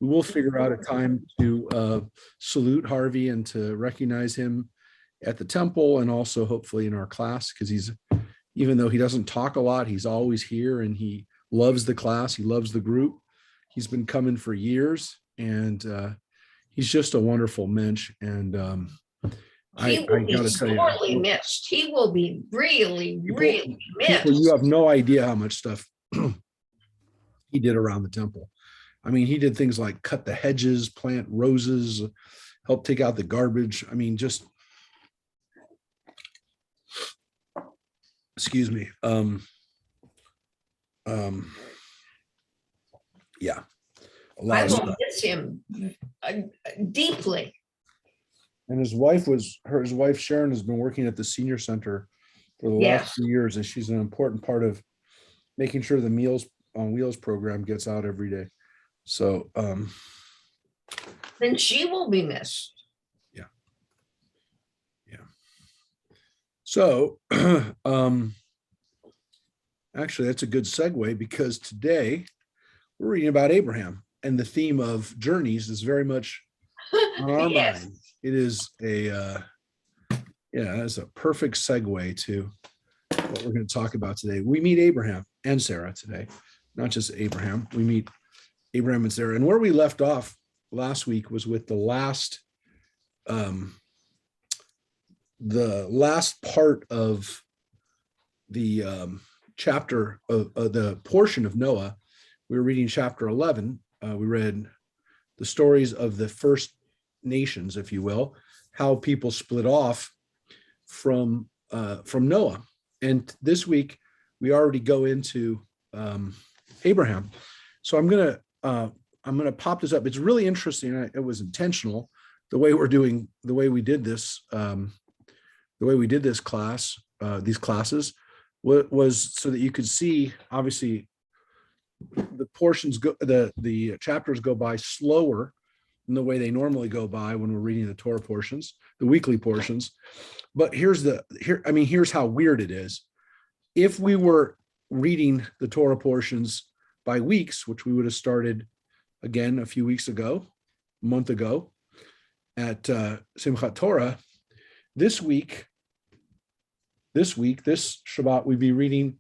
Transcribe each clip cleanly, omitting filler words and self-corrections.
we will figure out a time to salute Harvey and to recognize him at the temple, and also hopefully in our class, because even though he doesn't talk a lot, he's always here and he loves the class. He loves the group. He's been coming for years, and he's just a wonderful mensch. And he will be sorely missed. He will be really missed. You have no idea how much stuff he did around the temple. I mean, he did things like cut the hedges, plant roses, help take out the garbage. I mean, just excuse me. Yeah, a lot I of will stuff. miss him deeply. And his wife Sharon has been working at the senior center for the last few years, and she's an important part of making sure the Meals on Wheels program gets out every day. So then she will be missed. Yeah. So actually, that's a good segue, because today we're reading about Abraham, and the theme of journeys is very much on our mind. It is it's a perfect segue to what we're going to talk about today. We meet Abraham and Sarah today, not just Abraham. We meet Abraham and Sarah. And where we left off last week was with the last part of the chapter of the portion of Noah. We were reading chapter 11. We read the stories of the first nations, if you will, how people split off from Noah. And this week we already go into Abraham. So I'm gonna pop this up. It's really interesting. It was intentional the way we did this class. These classes was so that you could see, obviously, the portions the chapters go by slower than the way they normally go by when we're reading the Torah portions, the weekly portions. But here's how weird it is. If we were reading the Torah portions by weeks, which we would have started again a few weeks ago, a month ago, at Simchat Torah, this Shabbat, we'd be reading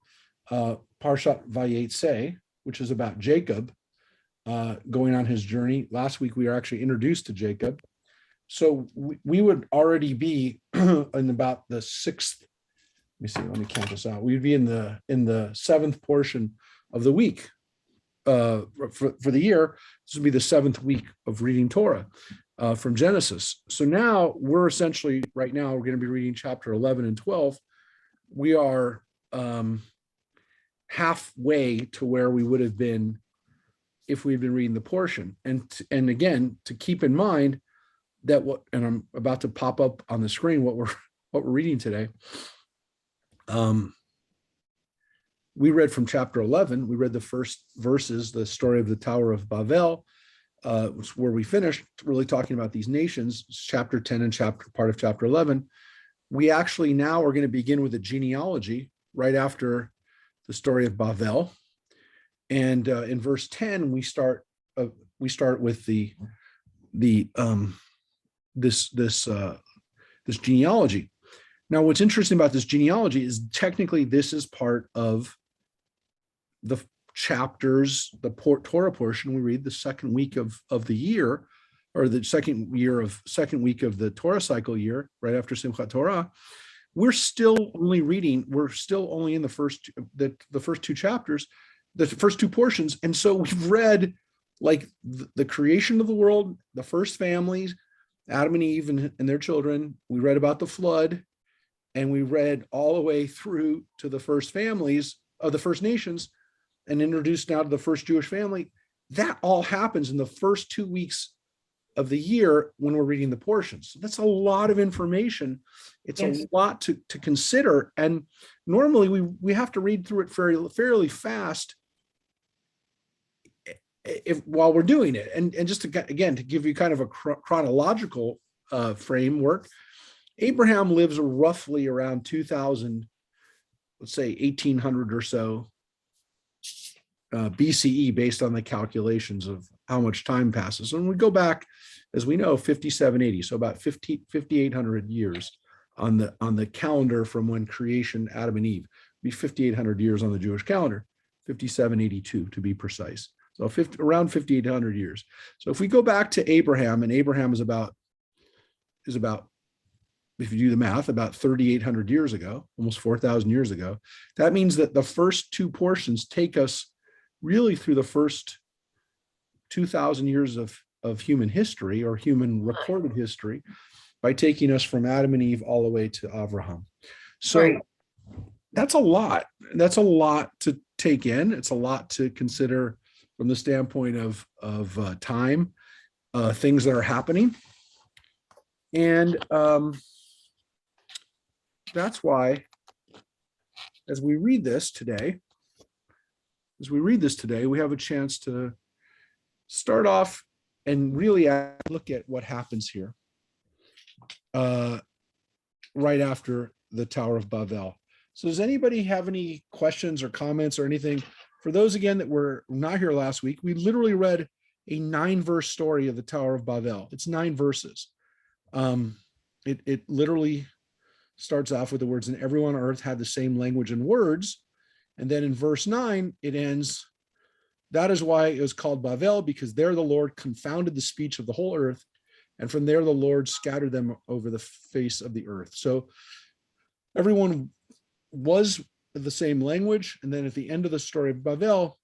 Parshat Vayetze, which is about Jacob going on his journey. Last week, we were actually introduced to Jacob. So we would already be in about the sixth. Let me count this out. We'd be in the seventh portion of the week for the year. This would be the seventh week of reading Torah from Genesis. So now we're essentially, right now, we're going to be reading chapter 11 and 12. We are halfway to where we would have been if we'd been reading the portion. And again, to keep in mind that and I'm about to pop up on the screen what we're reading today. We read from chapter 11. We read the first verses, the story of the Tower of Babel, where we finished really talking about these nations. Chapter 10 and part of chapter 11. We actually now are going to begin with a genealogy right after the story of Babel, and in verse 10 we start with this genealogy. Now, what's interesting about this genealogy is technically this is part of the chapters, the Torah portion we read the second week of the year, or the second week of the Torah cycle year, right after Simchat Torah. We're still only in the first two chapters, the first two portions. And so we've read like the creation of the world, the first families, Adam and Eve and their children. We read about the flood, and we read all the way through to the first families of the first nations, and introduced now to the first Jewish family. That all happens in the first 2 weeks of the year when we're reading the portions. So that's a lot of information. It's a lot to consider. And normally we have to read through it fairly fast while we're doing it. And just to give you kind of a chronological framework, Abraham lives roughly around 2000, let's say 1800 or so BCE, based on the calculations of how much time passes. When we go back, as we know, 5780, so about 5,800 years on the calendar from when creation, Adam and Eve, be 5,800 years on the Jewish calendar, 5782 to be precise. So around 5,800 years. So if we go back to Abraham, and Abraham is about, if you do the math, about 3,800 years ago, almost 4,000 years ago, that means that the first two portions take us really through the first 2,000 years of human history, or human recorded history, by taking us from Adam and Eve all the way to Abraham. So right. That's a lot. That's a lot to take in. It's a lot to consider from the standpoint of time, things that are happening. And that's why, as we read this today, we have a chance to start off and really look at what happens here right after the Tower of Babel. So does anybody have any questions or comments or anything? For those, again, that were not here last week, we literally read a 9-verse story of the Tower of Babel. It's 9 verses. It literally starts off with the words, and everyone on earth had the same language and words. And then in verse 9, it ends, that is why it was called Babel, because there the Lord confounded the speech of the whole earth. And from there, the Lord scattered them over the face of the earth. So everyone was the same language. And then at the end of the story of Babel,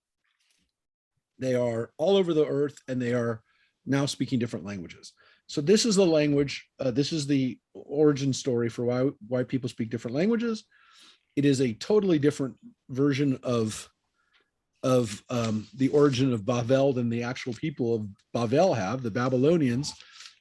they are all over the earth, and they are now speaking different languages. So this is the language. This is the origin story for why people speak different languages. It is a totally different version of the origin of Babel than the actual people of Babel have. The Babylonians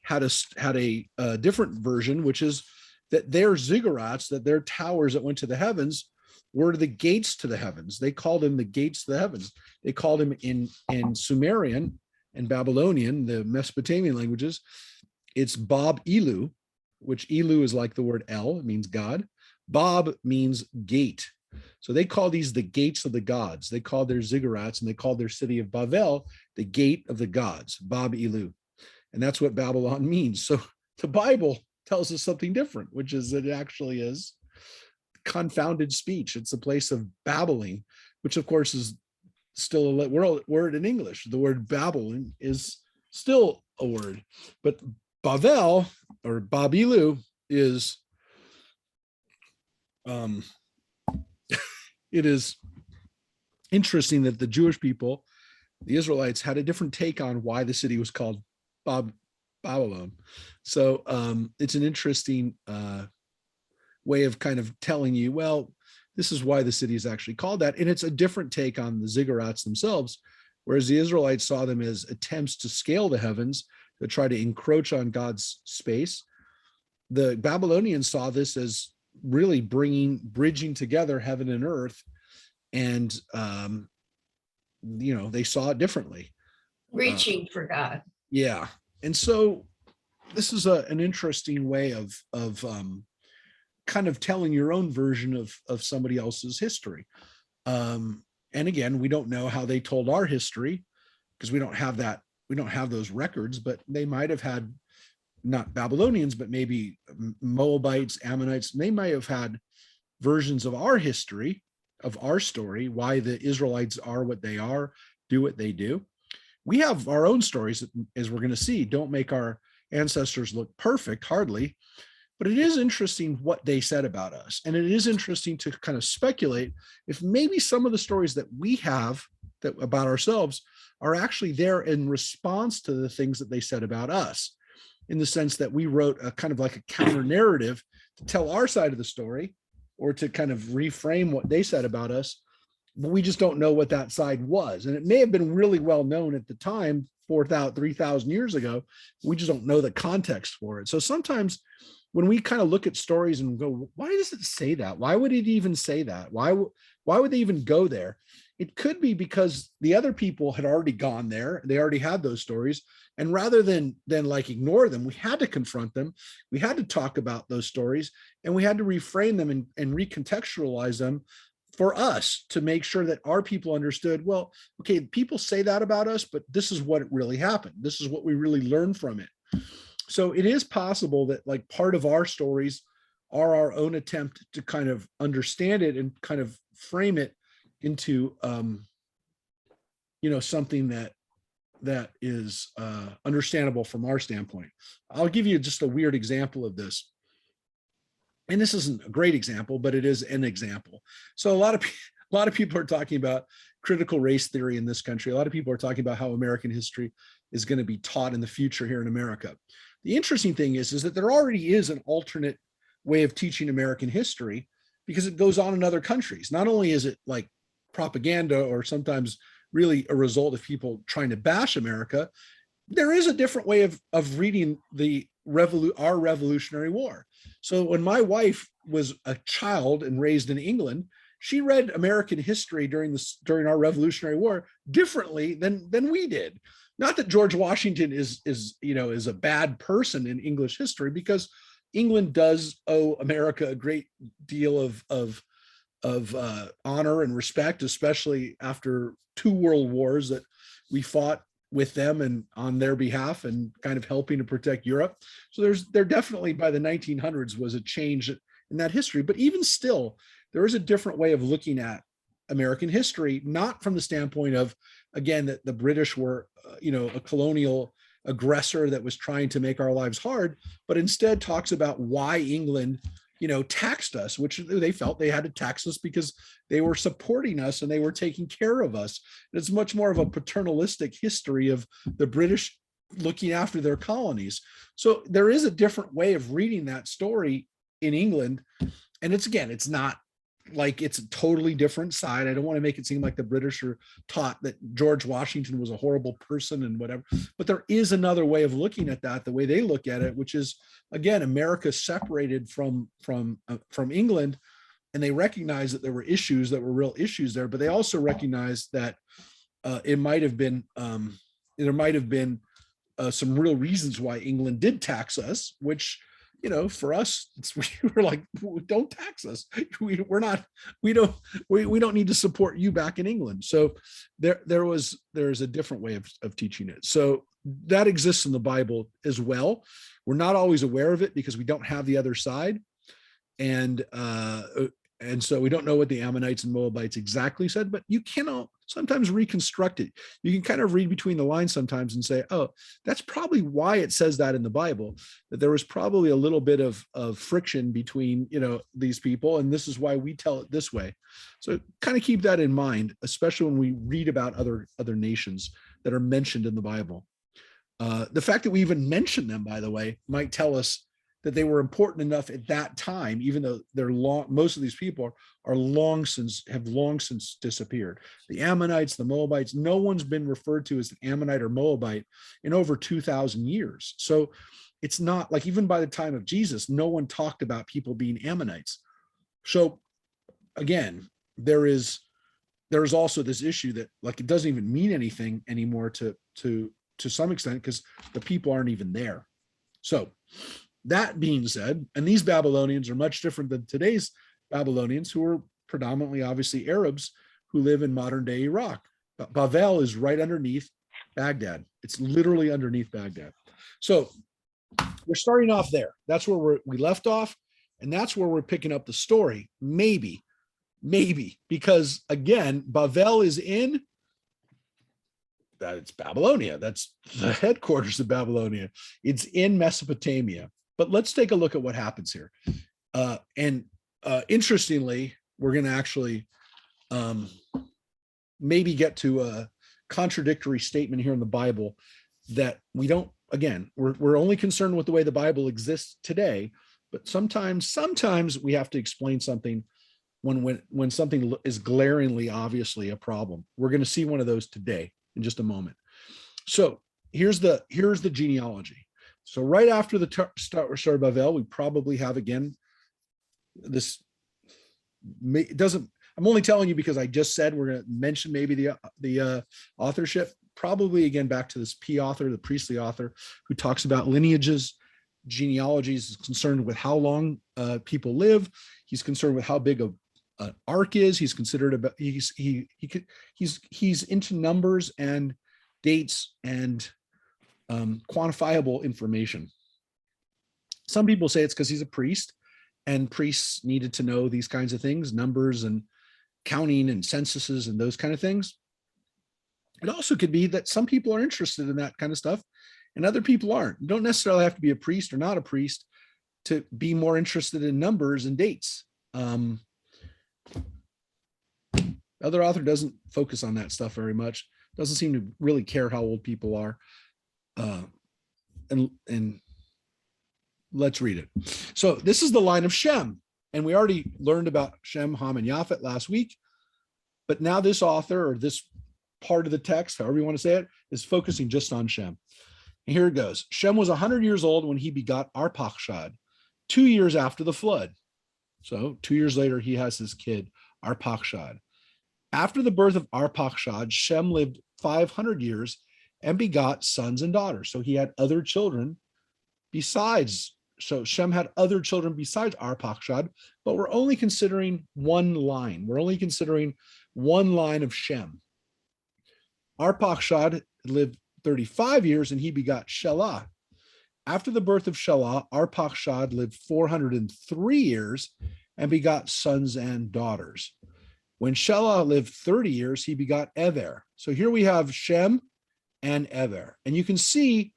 had a different version, which is that their ziggurats, that their towers that went to the heavens, were the gates to the heavens. They called them the gates to the heavens. They called them in Sumerian and Babylonian, the Mesopotamian languages, it's Bab Elu, which Elu is like the word El, it means God. Bab means gate. So they call these the gates of the gods. They called their ziggurats, and they called their city of Babel the gate of the gods, Bab Elu. And that's what Babylon means. So the Bible tells us something different, which is that it actually is confounded speech. It's a place of babbling, which of course is still a word in English. The word babbling is still a word, but Babel or Babilu is, it is interesting that the Jewish people, the Israelites, had a different take on why the city was called Babylon. So it's an interesting way of kind of telling you, well, this is why the city is actually called that. And it's a different take on the ziggurats themselves, whereas the Israelites saw them as attempts to scale the heavens, to try to encroach on God's space. The Babylonians saw this as really bridging together heaven and earth. And, they saw it differently. Reaching for God. Yeah. And so this is an interesting way of kind of telling your own version of somebody else's history. And again, we don't know how they told our history, because we don't have that. We don't have those records, but they might have had, not Babylonians, but maybe Moabites, Ammonites. They might have had versions of our history, of our story, why the Israelites are what they are, do what they do. We have our own stories, as we're going to see, don't make our ancestors look perfect, hardly. But it is interesting what they said about us. And it is interesting to kind of speculate if maybe some of the stories that we have about ourselves are actually there in response to the things that they said about us, in the sense that we wrote a kind of like a counter narrative to tell our side of the story, or to kind of reframe what they said about us. But we just don't know what that side was. And it may have been really well known at the time, 3,000 years ago. We just don't know the context for it. So sometimes when we kind of look at stories and go, why does it say that? Why would it even say that? Why would they even go there? It could be because the other people had already gone there. They already had those stories. And rather than like ignore them, we had to confront them. We had to talk about those stories, and we had to reframe them and recontextualize them for us to make sure that our people understood, well, okay, people say that about us, but this is what really happened. This is what we really learned from it. So it is possible that like part of our stories are our own attempt to kind of understand it and kind of frame it into, something that is understandable from our standpoint. I'll give you just a weird example of this. And this isn't a great example, but it is an example. So a lot of people are talking about critical race theory in this country. A lot of people are talking about how American history is going to be taught in the future here in America. The interesting thing is that there already is an alternate way of teaching American history because it goes on in other countries. Not only is it like propaganda or sometimes really a result of people trying to bash America, there is a different way of reading our Revolutionary War. So when my wife was a child and raised in England, she read American history during our Revolutionary War differently than we did. Not that George Washington is a bad person in English history, because England does owe America a great deal of honor and respect, especially after 2 world wars that we fought with them and on their behalf and kind of helping to protect Europe. So there definitely by the 1900s was a change in that history. But even still, there is a different way of looking at American history, not from the standpoint of, again, that the British were, a colonial aggressor that was trying to make our lives hard, but instead talks about why England, taxed us, which they felt they had to tax us because they were supporting us and they were taking care of us. And it's much more of a paternalistic history of the British looking after their colonies. So there is a different way of reading that story in England. And it's not like it's a totally different side. I don't want to make it seem like the British are taught that George Washington was a horrible person and whatever, but there is another way of looking at that, the way they look at it, which is, again, America separated from England, and they recognize that there were issues that were real issues there, but they also recognize that there might have been some real reasons why England did tax us, which, for us, we were like, don't tax us. We don't need to support you back in England. So there's a different way of teaching it. So that exists in the Bible as well. We're not always aware of it because we don't have the other side. And so we don't know what the Ammonites and Moabites exactly said, but you cannot sometimes reconstruct it. You can kind of read between the lines sometimes and say, oh, that's probably why it says that in the Bible, that there was probably a little bit of friction between, these people, and this is why we tell it this way. So kind of keep that in mind, especially when we read about other nations that are mentioned in the Bible. The fact that we even mention them, by the way, might tell us that they were important enough at that time, even though most of these people have long since disappeared. The Ammonites, the Moabites, no one's been referred to as an Ammonite or Moabite in over 2,000 years. So it's not like, even by the time of Jesus, no one talked about people being Ammonites. So again, there's also this issue that, like, it doesn't even mean anything anymore to some extent, because the people aren't even there. So that being said, and these Babylonians are much different than today's Babylonians, who are predominantly, obviously, Arabs who live in modern day Iraq. Babel is right underneath Baghdad. It's literally underneath Baghdad. So we're starting off there. That's where we left off. And that's where we're picking up the story. Maybe, because again, Babel is in that, it's Babylonia. That's the headquarters of Babylonia. It's in Mesopotamia. But let's take a look at what happens here. Interestingly, we're going to actually maybe get to a contradictory statement here in the Bible that we don't, again, we're only concerned with the way the Bible exists today, but sometimes we have to explain something when something is glaringly, obviously a problem. We're going to see one of those today in just a moment. So here's the genealogy. So right after the start of Babel, we probably have, again, this, it doesn't, I'm only telling you because I just said we're going to mention maybe the authorship, probably again back to this P author, the priestly author, who talks about lineages. Genealogy is concerned with how long people live. He's concerned with how big ark is. He's considered about he's into numbers and dates and quantifiable information. Some people say it's because he's a priest, and priests needed to know these kinds of things, numbers and counting and censuses and those kind of things. It also could be that some people are interested in that kind of stuff and other people aren't. You don't necessarily have to be a priest or not a priest to be more interested in numbers and dates. Other author doesn't focus on that stuff very much. Doesn't seem to really care how old people are. And let's read it. So this is the line of Shem. And we already learned about Shem, Ham, and Japhet last week. But now this author, or this part of the text, however you want to say it, is focusing just on Shem. And here it goes. Shem was 100 years old when he begot Arpachshad, 2 years after the flood. So 2 years later, he has his kid, Arpachshad. After the birth of Arpachshad, Shem lived 500 years and begot sons and daughters. So he had other children besides. So Shem had other children besides Arpachshad, but we're only considering one line. We're only considering one line of Shem. Arpachshad lived 35 years and he begot Shelah. After the birth of Shelah, Arpachshad lived 403 years and begot sons and daughters. When Shelah lived 30 years, he begot Ever. So here we have Shem and Ever. And you can see,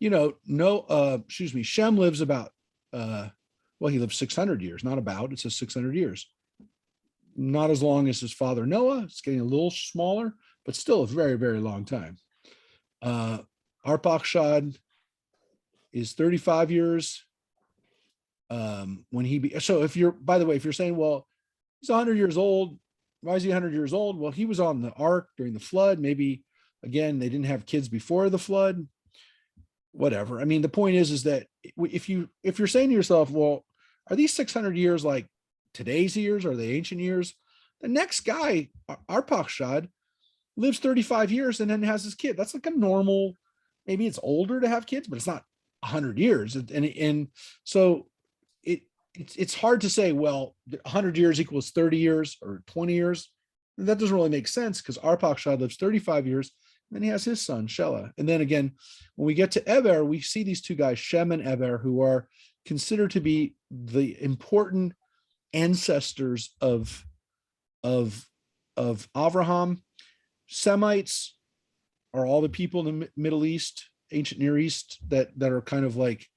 Shem lives about, he lives 600 years, not about, it says 600 years. Not as long as his father Noah. It's getting a little smaller, but still a very, very long time. Arpachshad is 35 years. If you're saying, well, he's 100 years old, why is he 100 years old? Well, he was on the ark during the flood. Maybe, again, they didn't have kids before the flood. Whatever. I mean, the point is that if you're saying to yourself, well, are these 600 years like today's years? Are they ancient years? The next guy, Arpachshad, lives 35 years and then has his kid. That's like a normal, maybe it's older to have kids, but it's not 100 years. And so it's hard to say, well, 100 years equals 30 years or 20 years. That doesn't really make sense because Arpachshad lives 35 years. And then he has his son, Shelah. And then again, when we get to Eber, we see these two guys, Shem and Eber, who are considered to be the important ancestors of Avraham. Semites are all the people in the Middle East, ancient Near East, that are kind of like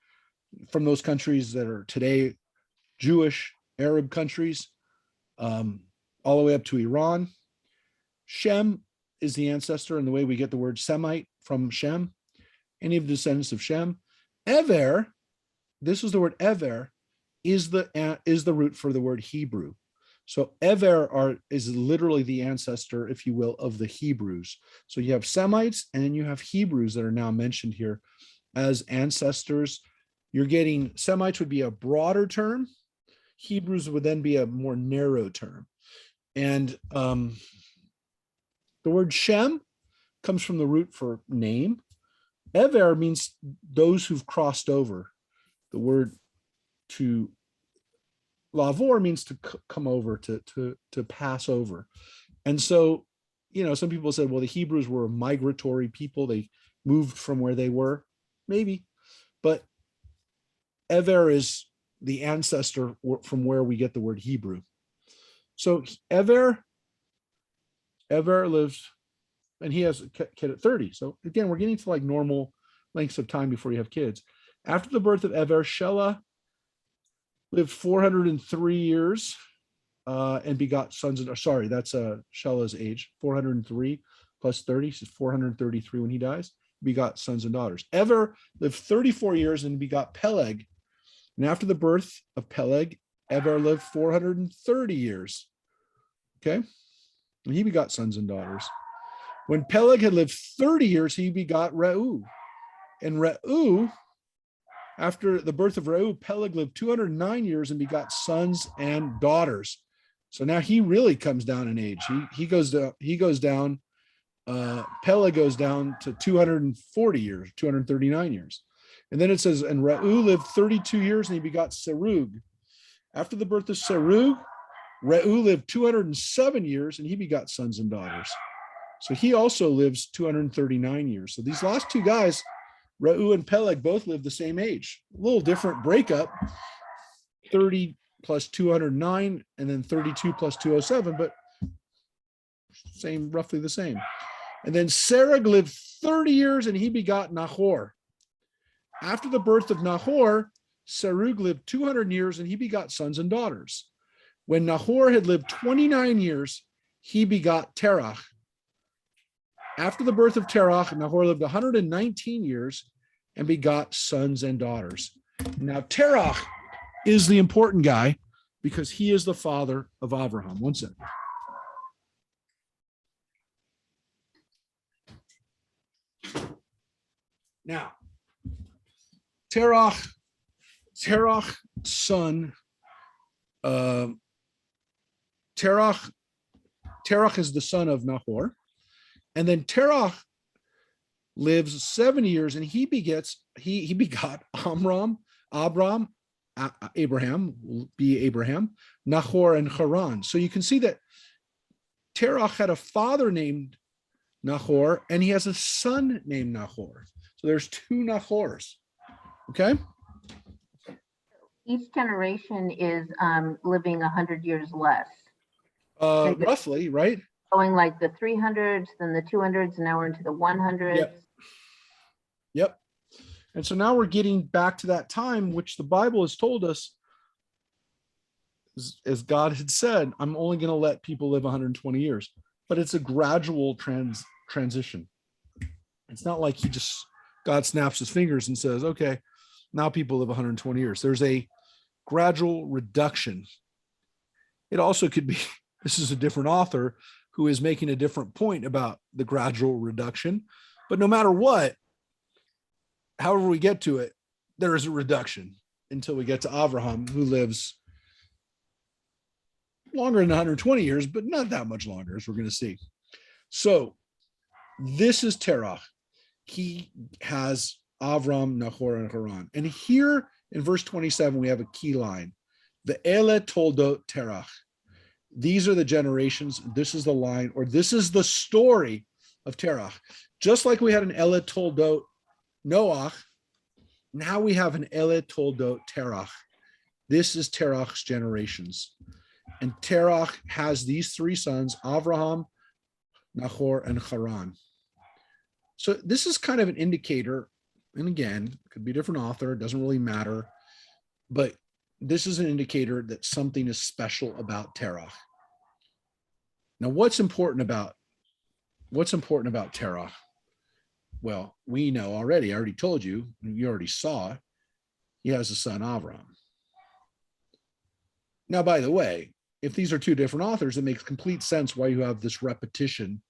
from those countries that are today Jewish, Arab countries, all the way up to Iran. Shem is the ancestor, and the way we get the word Semite from Shem, any of the descendants of Shem. Ever, this is the word Ever, is the root for the word Hebrew. So Ever is literally the ancestor, if you will, of the Hebrews. So you have Semites and then you have Hebrews that are now mentioned here as ancestors. You're getting, Semites would be a broader term. Hebrews would then be a more narrow term. And the word Shem comes from the root for name. Ever means those who've crossed over. The word to lavor means to come over, to pass over. And so, some people said, well, the Hebrews were a migratory people. They moved from where they were, maybe. But Ever is the ancestor from where we get the word Hebrew. So Ever lives, and he has a kid at 30. So again, we're getting to like normal lengths of time before you have kids. After the birth of Ever, Shelah lived 403 years and begot sons and, sorry, that's Shelah's age, 403 plus 30, so 433 when he dies, begot sons and daughters. Ever lived 34 years and begot Peleg. And after the birth of Peleg, Ever lived 430 years. Okay. And he begot sons and daughters. When Peleg had lived 30 years, he begot Reu. And Reu, after the birth of Reu, Peleg lived 209 years and begot sons and daughters. So now he really comes down in age. He goes down. Peleg goes down to 240 years, 239 years. And then it says, and Reu lived 32 years and he begot Serug. After the birth of Serug, Reu lived 207 years and he begot sons and daughters. So he also lives 239 years. So these last two guys, Reu and Peleg, both live the same age. A little different breakup, 30 plus 209 and then 32 plus 207, but roughly the same. And then Serug lived 30 years and he begot Nahor. After the birth of Nahor, Serug lived 200 years and he begot sons and daughters. When Nahor had lived 29 years, he begot Terach. After the birth of Terach, Nahor lived 119 years and begot sons and daughters. Now, Terach is the important guy because he is the father of Abraham. One second. Now, Terach's son, Terach is the son of Nahor. And then Terach lives 7 years and he begot Abraham, Nahor, and Hurran. So you can see that Terach had a father named Nahor and he has a son named Nahor. So there's two Nahors. Okay. Each generation is living 100 years less. Roughly, right? Going like the 300s, then the 200s, and now we're into the 100s. Yep. And so now we're getting back to that time, which the Bible has told us, as God had said, I'm only going to let people live 120 years. But it's a gradual transition. It's not like God snaps his fingers and says, okay, now people live 120 years. There's a gradual reduction. It also could be, this is a different author who is making a different point about the gradual reduction. But no matter what, however we get to it, there is a reduction until we get to Abraham, who lives longer than 120 years, but not that much longer, as we're going to see. So this is Terach. He has Avram, Nahor, and Haran. And here in verse 27, we have a key line. The Ele Toldot Terach. These are the generations. This is the line, or this is the story of Terach. Just like we had an Ele Toldot Noach, now we have an Ele Toldot Terach. This is Terach's generations. And Terach has these three sons, Avraham, Nahor, and Haran. So this is kind of an indicator, and again, it could be a different author, it doesn't really matter, but this is an indicator that something is special about Terach. Now, what's important about Terach? Well, we know already, I already told you, you already saw, he has a son, Avram. Now, by the way, if these are two different authors, it makes complete sense why you have this repetition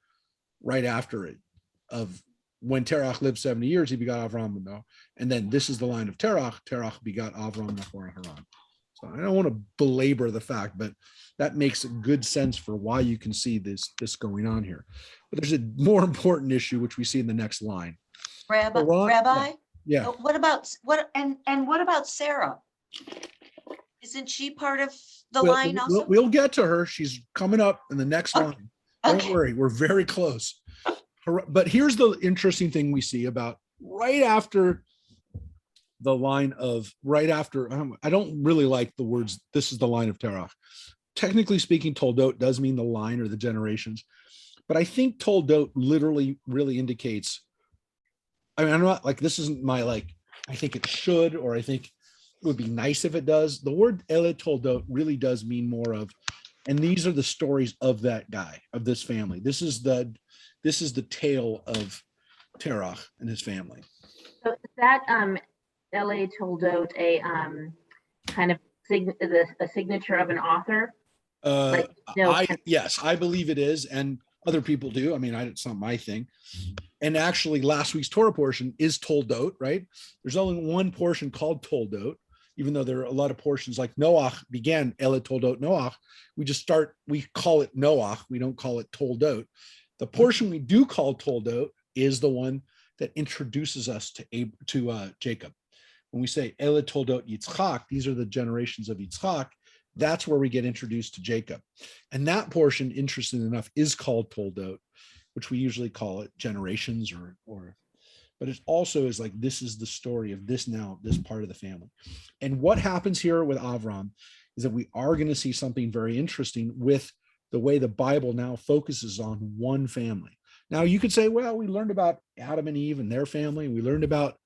right after it of when Terach lived 70 years, he begot Avram, and then this is the line of Terach. Terach begot Avram, Nahor, and Haran. So I don't want to belabor the fact, but that makes a good sense for why you can see this going on here. But there's a more important issue, which we see in the next line. Rabbi? Yeah. What about Sarah? Isn't she part of the line also? We'll get to her. She's coming up in the next line. Don't worry, we're very close. But here's the interesting thing we see about right after the line of I don't really like the words, this is the line of Terach. Technically speaking, Toldot does mean the line or the generations, but I think Toldot literally really indicates, I mean, I'm not like, this isn't my like, I think it should, or I think it would be nice if it does. The word Ele Toldot really does mean more of, and these are the stories of that guy, of this family. This is the tale of Terach and his family. So is that L.A. Toldot a kind of a signature of an author? Yes, I believe it is, and other people do. I mean, it's not my thing. And actually, last week's Torah portion is Toldot, right? There's only one portion called Toldot, even though there are a lot of portions like Noach began Ele Toldot Noach. We call it Noach. We don't call it Toldot. The portion we do call Toldot is the one that introduces us to Jacob. When we say Ele Toldot Yitzchak, these are the generations of Yitzchak. That's where we get introduced to Jacob. And that portion, interesting enough, is called Toldot, which we usually call it generations but it also is like, this is the story of this part of the family. And what happens here with Avram is that we are going to see something very interesting with the way the Bible now focuses on one family. Now you could say, well, we learned about Adam and Eve and their family. We learned about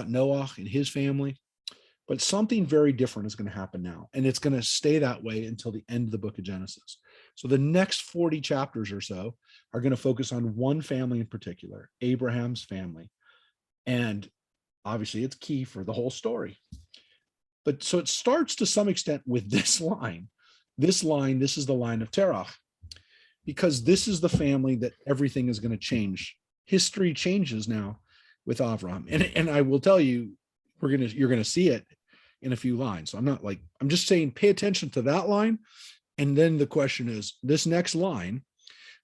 Noah and his family, but something very different is going to happen now. And it's going to stay that way until the end of the book of Genesis. So the next 40 chapters or so are going to focus on one family in particular, Abraham's family. And obviously it's key for the whole story. But so it starts to some extent with this line. This is the line of Terach, because this is the family that everything is going to change. History changes now with Avram. And I will tell you, you're going to see it in a few lines. So I'm just saying, pay attention to that line. And then the question is this next line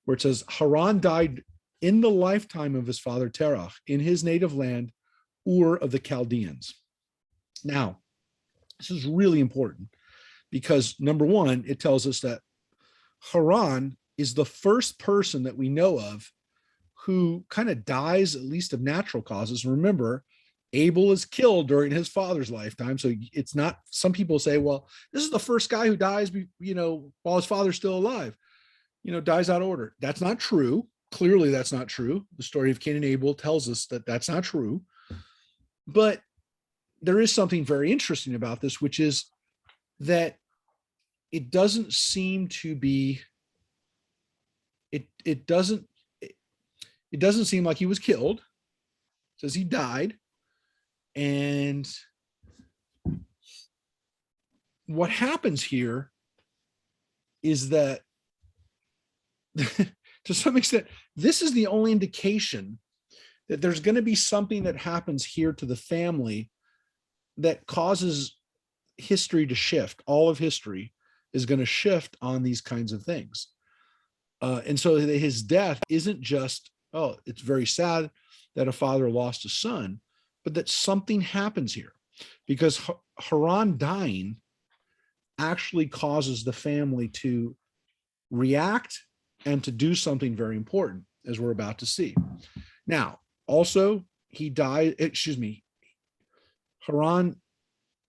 where it says, Hurran died in the lifetime of his father Terach in his native land, Ur of the Chaldeans. Now, this is really important because number one, it tells us that Hurran is the first person that we know of who kind of dies, at least of natural causes. Remember, Abel is killed during his father's lifetime. So it's not, some people say, well, this is the first guy who dies, while his father's still alive, dies out of order. That's not true. Clearly that's not true. The story of Cain and Abel tells us that that's not true. But there is something very interesting about this, which is that it doesn't seem to be, it doesn't seem like he was killed. It says he died. And what happens here is that to some extent, this is the only indication that there's going to be something that happens here to the family that causes history to shift. All of history is going to shift on these kinds of things. And so his death isn't just, oh, it's very sad that a father lost a son, but that something happens here, because Hurran dying actually causes the family to react and to do something very important, as we're about to see. Now, also, Hurran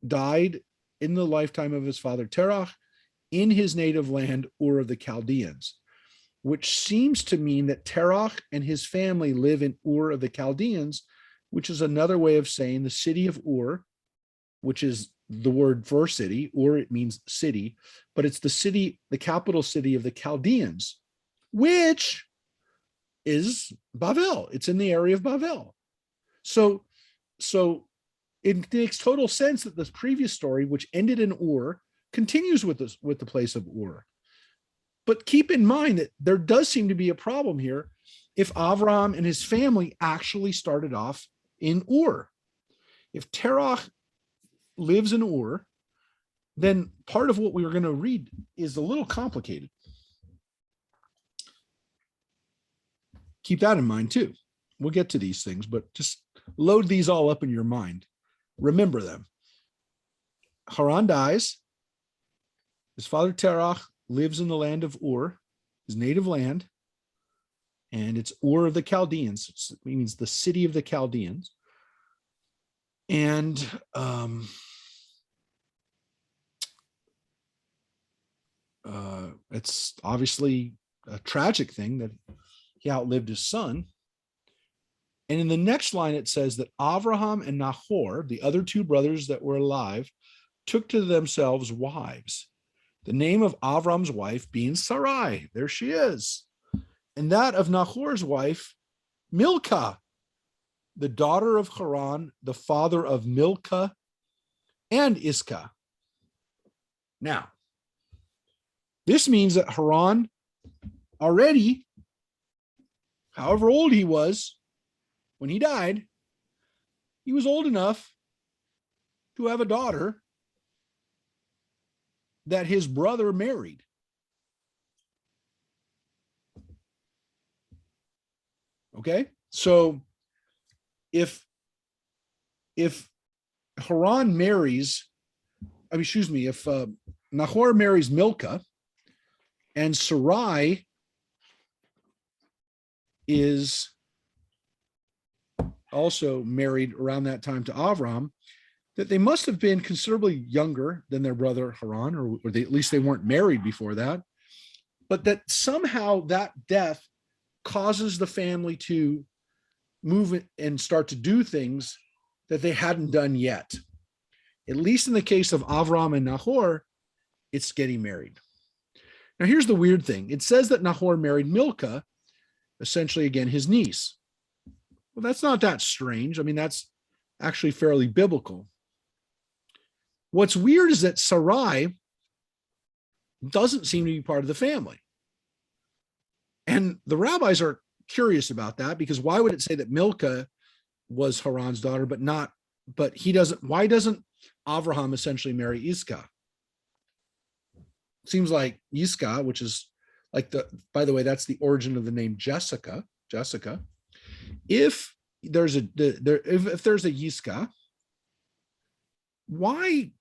died in the lifetime of his father Terach in his native land, Ur of the Chaldeans, which seems to mean that Terach and his family live in Ur of the Chaldeans, which is another way of saying the city of Ur, which is the word for city, or it means city, but it's the capital city of the Chaldeans, which is Babel. It's in the area of Babel. So it makes total sense that this previous story, which ended in Ur, continues with the place of Ur. But keep in mind that there does seem to be a problem here if Avram and his family actually started off in Ur. If Terach lives in Ur, then part of what we were going to read is a little complicated. Keep that in mind too. We'll get to these things, but just load these all up in your mind. Remember them. Hurran dies. His father Terach lives in the land of Ur, his native land, and it's Ur of the Chaldeans. It means the city of the Chaldeans. And it's obviously a tragic thing that he outlived his son. And in the next line, it says that Avraham and Nahor, the other two brothers that were alive, took to themselves wives. The name of Avram's wife being Sarai, there she is. And that of Nahor's wife, Milcah, the daughter of Hurran, the father of Milcah and Iscah. Now, this means that Hurran already, however old he was when he died, he was old enough to have a daughter that his brother married. Okay, so if Hurran marries if Nahor marries Milcah and Sarai is also married around that time to Avram, that they must have been considerably younger than their brother Hurran, or at least they weren't married before that, but that somehow that death causes the family to move and start to do things that they hadn't done yet. At least in the case of Avram and Nahor, it's getting married. Now, here's the weird thing. It says that Nahor married Milcah, essentially, again, his niece. Well, that's not that strange. I mean, that's actually fairly biblical. What's weird is that Sarai doesn't seem to be part of the family. And the rabbis are curious about that, because why would it say that Milcah was Haran's daughter, but he doesn't, why doesn't Avraham essentially marry Iscah? Seems like Iscah, which is like by the way, that's the origin of the name Jessica. If there's a Yiscah, why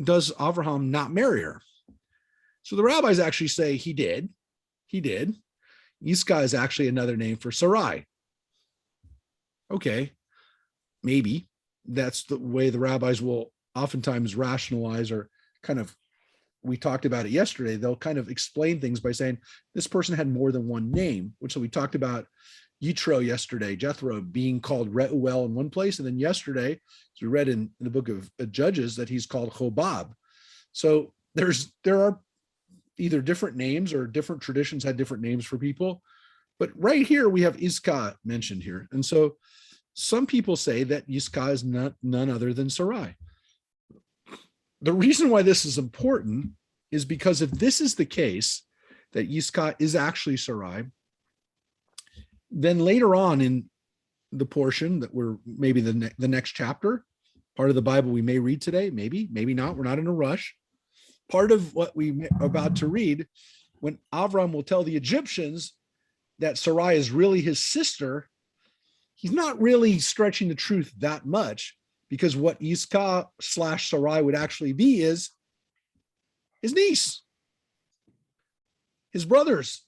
does Avraham not marry her? So the rabbis actually say he did. Yiscah is actually another name for Sarai. Okay, maybe that's the way the rabbis will oftentimes rationalize, or kind of, we talked about it yesterday, they'll kind of explain things by saying this person had more than one name, which, so we talked about Yitro yesterday, Jethro being called Reuel in one place, and then yesterday, as we read in the book of Judges, that he's called Hobab. So there are either different names, or different traditions had different names for people. But right here, we have Iscah mentioned here. And so some people say that Iscah is none other than Sarai. The reason why this is important is because if this is the case, that Iscah is actually Sarai, then later on in the portion that we're maybe the next chapter, part of the Bible we may read today, maybe not, we're not in a rush. Part of what we are about to read, when Avram will tell the Egyptians that Sarai is really his sister, he's not really stretching the truth that much, because what Iscah / Sarai would actually be is his niece, his brother's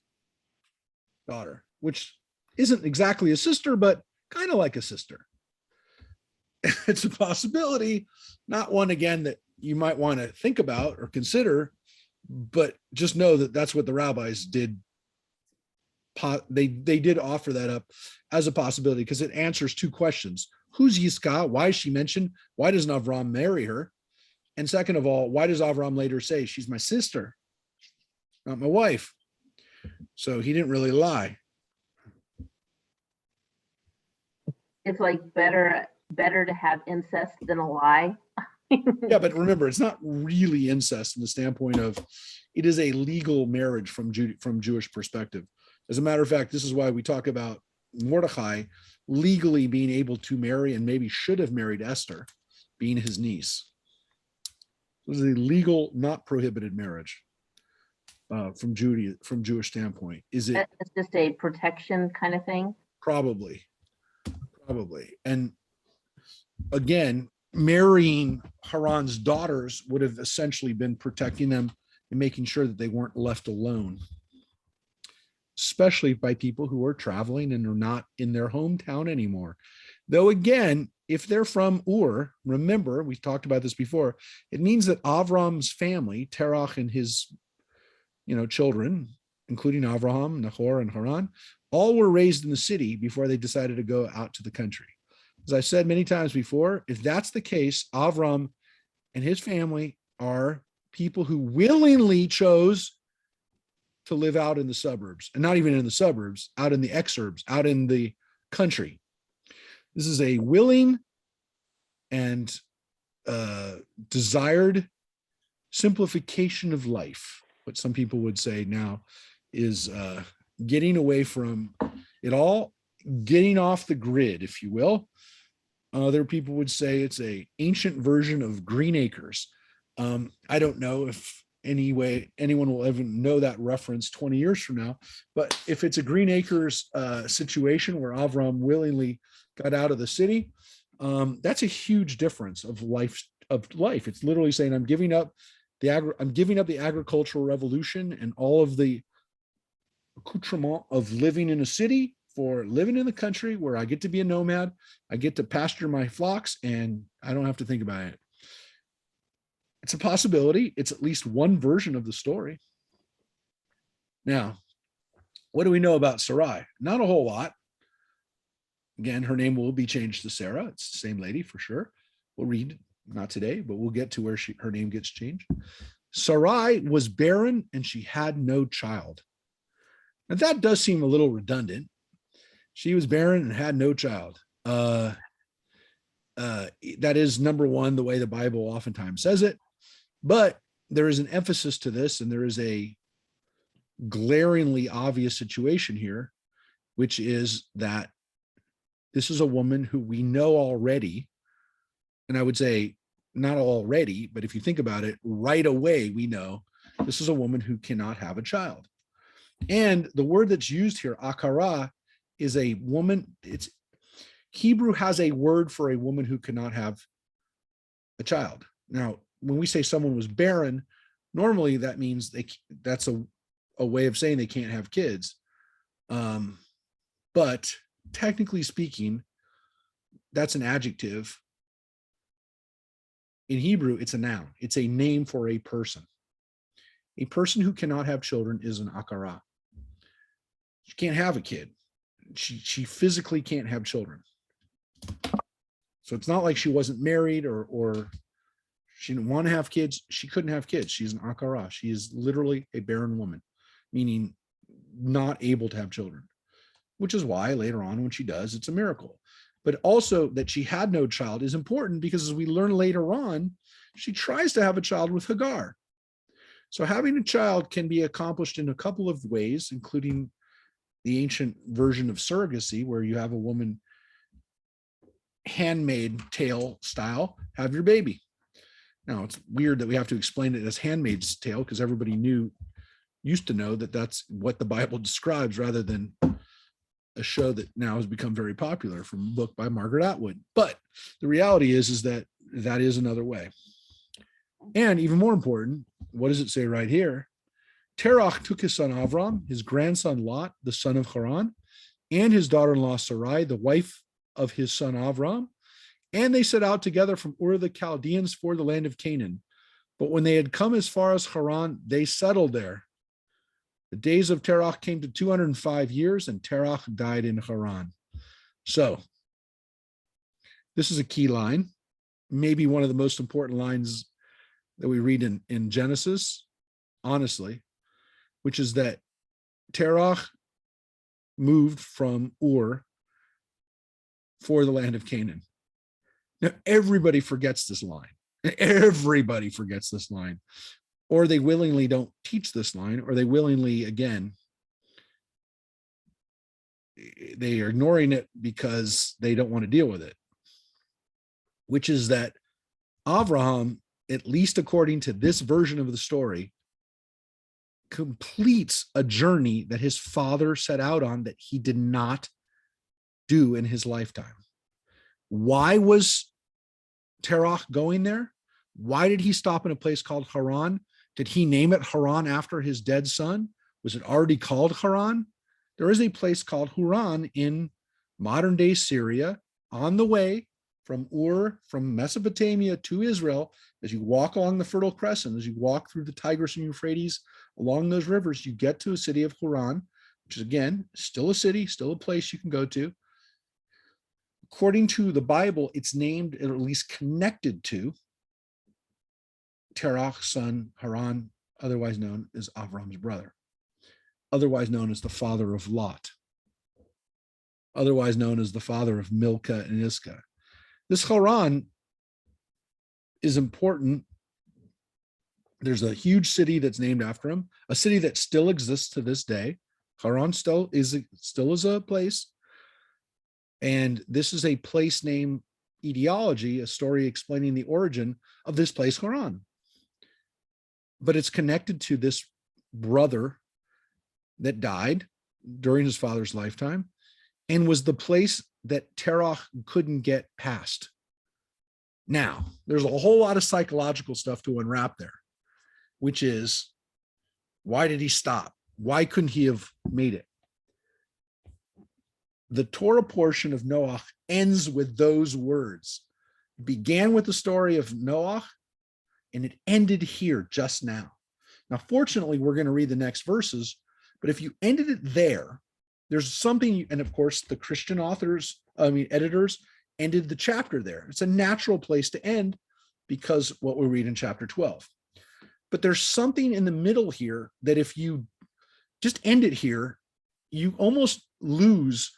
daughter, which isn't exactly a sister, but kind of like a sister. It's a possibility, not one, again, that you might want to think about or consider, but just know that that's what the rabbis did. They did offer that up as a possibility, because it answers two questions. Who's Yiscah? Why is she mentioned? Why doesn't Avram marry her? And second of all, why does Avram later say she's my sister, not my wife? So he didn't really lie. It's like better to have incest than a lie. Yeah, but remember, it's not really incest from the standpoint of it is a legal marriage from Jewish perspective. As a matter of fact, this is why we talk about Mordechai legally being able to marry, and maybe should have married Esther, being his niece. This is a legal, not prohibited marriage from Jewish standpoint. Is it? It's just a protection kind of thing. Probably. And again, marrying Haran's daughters would have essentially been protecting them and making sure that they weren't left alone, especially by people who are traveling and are not in their hometown anymore. Though again, if they're from Ur, remember, we've talked about this before, it means that Avram's family, Terach and his children, including Avraham, Nahor, and Haran, all were raised in the city before they decided to go out to the country. As I said many times before, if that's the case, Avram and his family are people who willingly chose to live out in the suburbs, and not even in the suburbs, out in the exurbs, out in the country. This is a willing and desired simplification of life. What some people would say now is getting away from it all, getting off the grid, if you will. Other people would say it's an ancient version of Green Acres. I don't know if anyone will ever know that reference 20 years from now, but if it's a Green Acres situation where Avram willingly got out of the city, that's a huge difference of of life. It's literally saying, I'm giving up the agricultural revolution and all of the accoutrement of living in a city for living in the country where I get to be a nomad. I get to pasture my flocks and I don't have to think about it. It's a possibility. It's at least one version of the story. Now, what do we know about Sarai? Not a whole lot. Again, her name will be changed to Sarah. It's the same lady for sure. We'll read, not today, but we'll get to where her name gets changed. Sarai was barren and she had no child. Now that does seem a little redundant. She was barren and had no child. That is, number one, the way the Bible oftentimes says it. But there is an emphasis to this, and there is a glaringly obvious situation here, which is that this is a woman who we know already, and I would say not already, but if you think about it, right away, we know this is a woman who cannot have a child. And the word that's used here, akara, is a woman. It's Hebrew has a word for a woman who cannot have a child. Now, when we say someone was barren, normally that means that's a way of saying they can't have kids. But technically speaking, that's an adjective. In Hebrew, it's a noun. It's a name for a person. A person who cannot have children is an akara. She can't have a kid. She physically can't have children. So it's not like she wasn't married or she didn't want to have kids. She couldn't have kids. She's an akara. She is literally a barren woman, meaning not able to have children, which is why later on when she does, it's a miracle. But also that she had no child is important because as we learn later on, she tries to have a child with Hagar. So having a child can be accomplished in a couple of ways, including the ancient version of surrogacy, where you have a woman handmaid tale style, have your baby. Now, it's weird that we have to explain it as Handmaid's Tale because everybody used to know that that's what the Bible describes rather than a show that now has become very popular from a book by Margaret Atwood. But the reality is that that is another way. And even more important, what does it say right here? Terach took his son Avram, his grandson Lot, the son of Hurran, and his daughter-in-law Sarai, the wife of his son Avram, and they set out together from Ur of the Chaldeans for the land of Canaan. But when they had come as far as Hurran, they settled there. The days of Terach came to 205 years, and Terach died in Hurran. So this is a key line, maybe one of the most important lines that we read in Genesis, honestly, which is that Terach moved from Ur for the land of Canaan. Now, everybody forgets this line. Everybody forgets this line. Or they willingly don't teach this line, or they willingly, again, they are ignoring it because they don't want to deal with it, which is that Abraham, at least according to this version of the story, completes a journey that his father set out on that he did not do in his lifetime. Why was Terach going there? Why did he stop in a place called Hurran? Did he name it Hurran after his dead son? Was it already called Hurran? There is a place called Hurran in modern day Syria on the way from Ur, from Mesopotamia to Israel. As you walk along the Fertile Crescent, as you walk through the Tigris and Euphrates, along those rivers, you get to a city of Hurran, which is, again, still a city, still a place you can go to. According to the Bible, it's named, or at least connected to, Terach's son Hurran, otherwise known as Avram's brother, otherwise known as the father of Lot, otherwise known as the father of Milcah and Iscah. This Hurran is important. There's a huge city that's named after him, a city that still exists to this day. Hurran still is a place. And this is a place name etiology, a story explaining the origin of this place, Hurran. But it's connected to this brother that died during his father's lifetime and was the place that Terach couldn't get past. Now, there's a whole lot of psychological stuff to unwrap there, which is, why did he stop? Why couldn't he have made it? The Torah portion of Noah ends with those words. It began with the story of Noah, and it ended here just now. Now, fortunately, we're going to read the next verses, but if you ended it there, there's something, and of course, the Christian editors ended the chapter there. It's a natural place to end because what we read in chapter 12. But there's something in the middle here that if you just end it here, you almost lose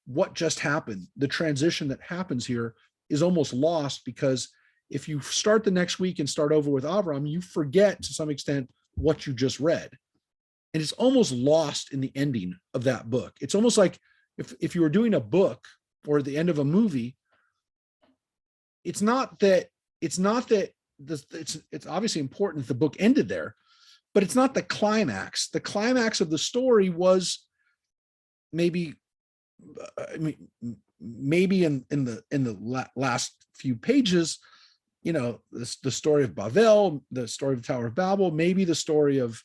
what just happened. The transition that happens here is almost lost, because if you start the next week and start over with Avram, you forget to some extent what you just read. And it's almost lost in the ending of that book. It's almost like if you were doing a book or the end of a movie, it's obviously important that the book ended there, but it's not the climax. The climax of the story was maybe in the last few pages, the story of Babel, the story of the Tower of Babel, maybe the story of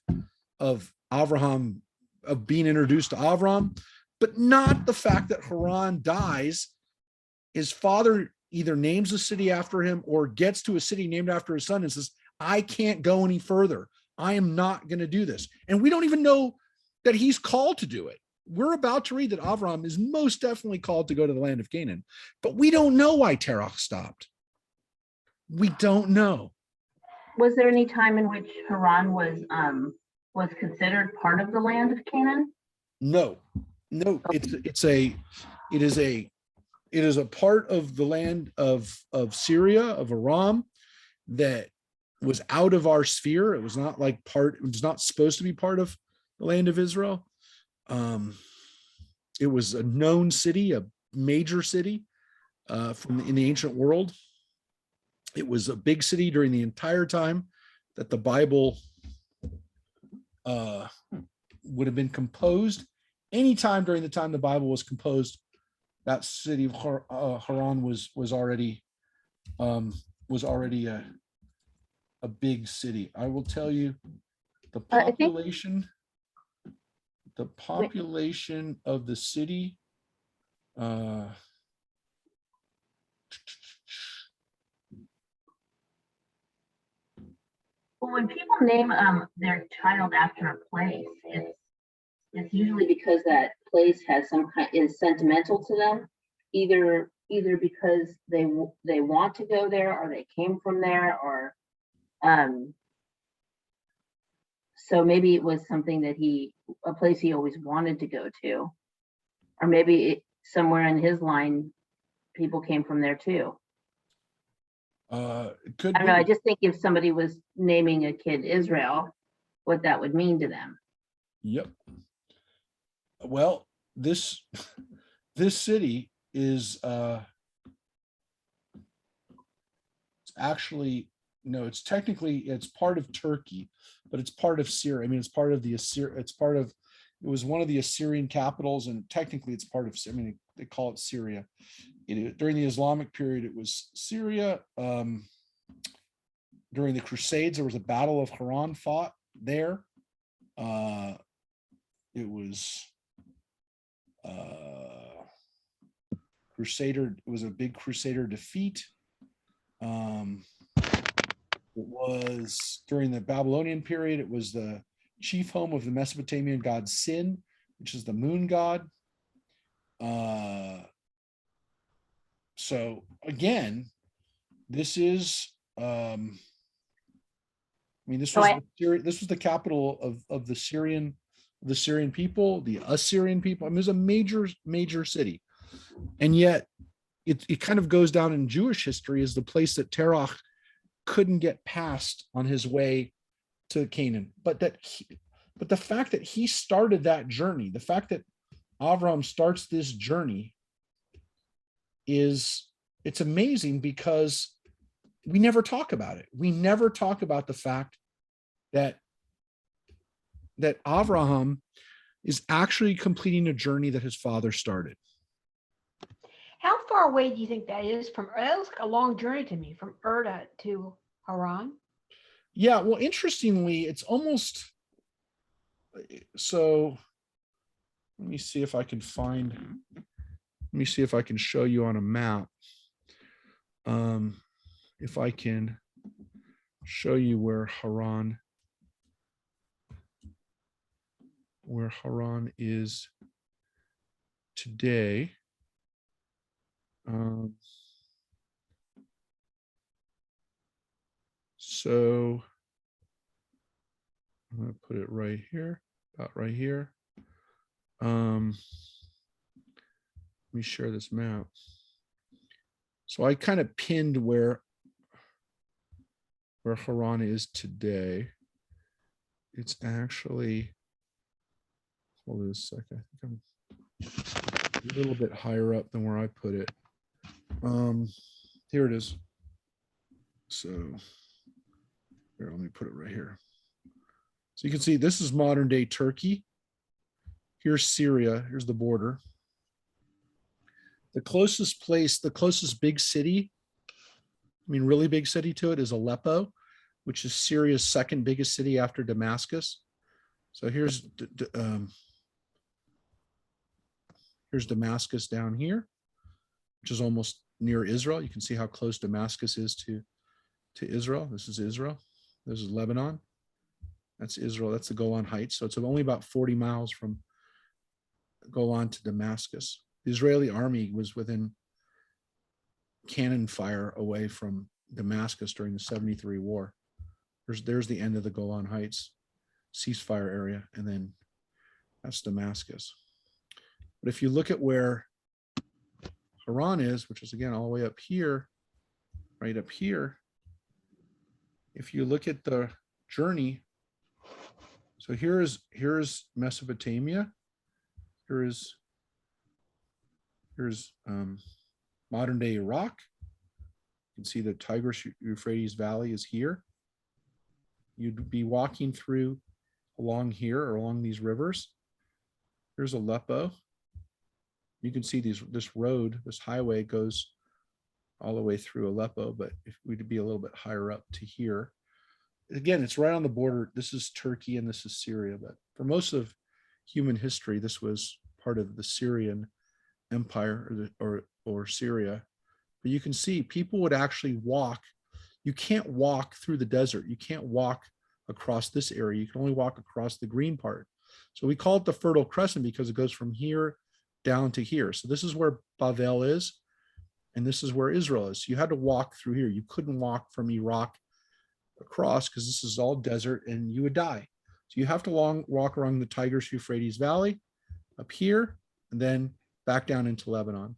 Abraham, of being introduced to Avram, but not the fact that Hurran dies. His father either names a city after him or gets to a city named after his son and says, I can't go any further. I am not going to do this. And we don't even know that he's called to do it. We're about to read that Avram is most definitely called to go to the land of Canaan, but we don't know why Terach stopped. We don't know. Was there any time in which Haran was considered part of the land of Canaan? No. It is a part of the land of Syria, of Aram, that was out of our sphere. It was not it was not supposed to be part of the land of Israel. It was a known city, a major city in the ancient world. It was a big city during the entire time that the Bible would have been composed. Anytime during the time the Bible was composed, that city of Haran was already a big city. I will tell you, the population of the city. Well, when people name their child after a place, it's usually because that place has is sentimental to them, either because they want to go there or they came from there, or so maybe it was something that a place he always wanted to go to, or maybe somewhere in his line people came from there too. It could I don't know. I just think if somebody was naming a kid Israel, what that would mean to them. Yep. Well, this city is it's actually, no, it's part of Turkey, but it's part of Syria. I mean, it's part of it was one of the Assyrian capitals, and technically it's part of, they call it Syria. During the Islamic period, it was Syria. During the Crusades, there was a battle of Hurran fought there. It was it was a big Crusader defeat. It was during the Babylonian period. It was the chief home of the Mesopotamian god Sin, which is the moon god. So again, this is this was the capital of the Syrian people, the Assyrian people. It was a major city, and yet it kind of goes down in Jewish history as the place that Terach couldn't get past on his way to Canaan. But the fact that he started that journey, the fact that Avram starts this journey, it's amazing, because we never talk about it. We never talk about the fact that Avraham is actually completing a journey that his father started. How far away do you think that is from, that looks like a long journey to me, from Erda to Haran? Yeah, well, interestingly, it's almost, so let me see if I can show you on a map. If I can show you where Haran is today. So I'm going to put it right here, about right here. Let me share this map. So I kind of pinned where Hurran is today. It's actually, hold on a second. I think I'm a little bit higher up than where I put it. Here it is. So here, let me put it right here. So you can see this is modern day Turkey. Here's Syria. Here's the border. The closest place, the closest big city, I mean, really big city to it is Aleppo, which is Syria's second biggest city after Damascus. So here's Damascus down here, which is almost near Israel. You can see how close Damascus is to Israel. This is Israel. This is Lebanon. That's Israel. That's the Golan Heights. So it's only about 40 miles from Golan to Damascus. The Israeli army was within cannon fire away from Damascus during the 73 war. There's the end of the Golan Heights ceasefire area, and then that's Damascus. But if you look at where Haran is, which is again all the way up here, right up here, if you look at the journey, so here's Mesopotamia, here's modern day Iraq. You can see the Tigris Euphrates Valley is here. You'd be walking through along here or along these rivers. Here's Aleppo. You can see this road, this highway goes all the way through Aleppo, but if we'd be a little bit higher up to here. Again, it's right on the border. This is Turkey and this is Syria, but for most of human history, this was part of the Syrian Empire or Syria. But you can see people would actually walk. You can't walk through the desert. You can't walk across this area. You can only walk across the green part. So we call it the Fertile Crescent because it goes from here down to here. So this is where Babel is, and this is where Israel is. So you had to walk through here. You couldn't walk from Iraq across because this is all desert and you would die. So you have to walk along the Tigris Euphrates Valley up here and then back down into Lebanon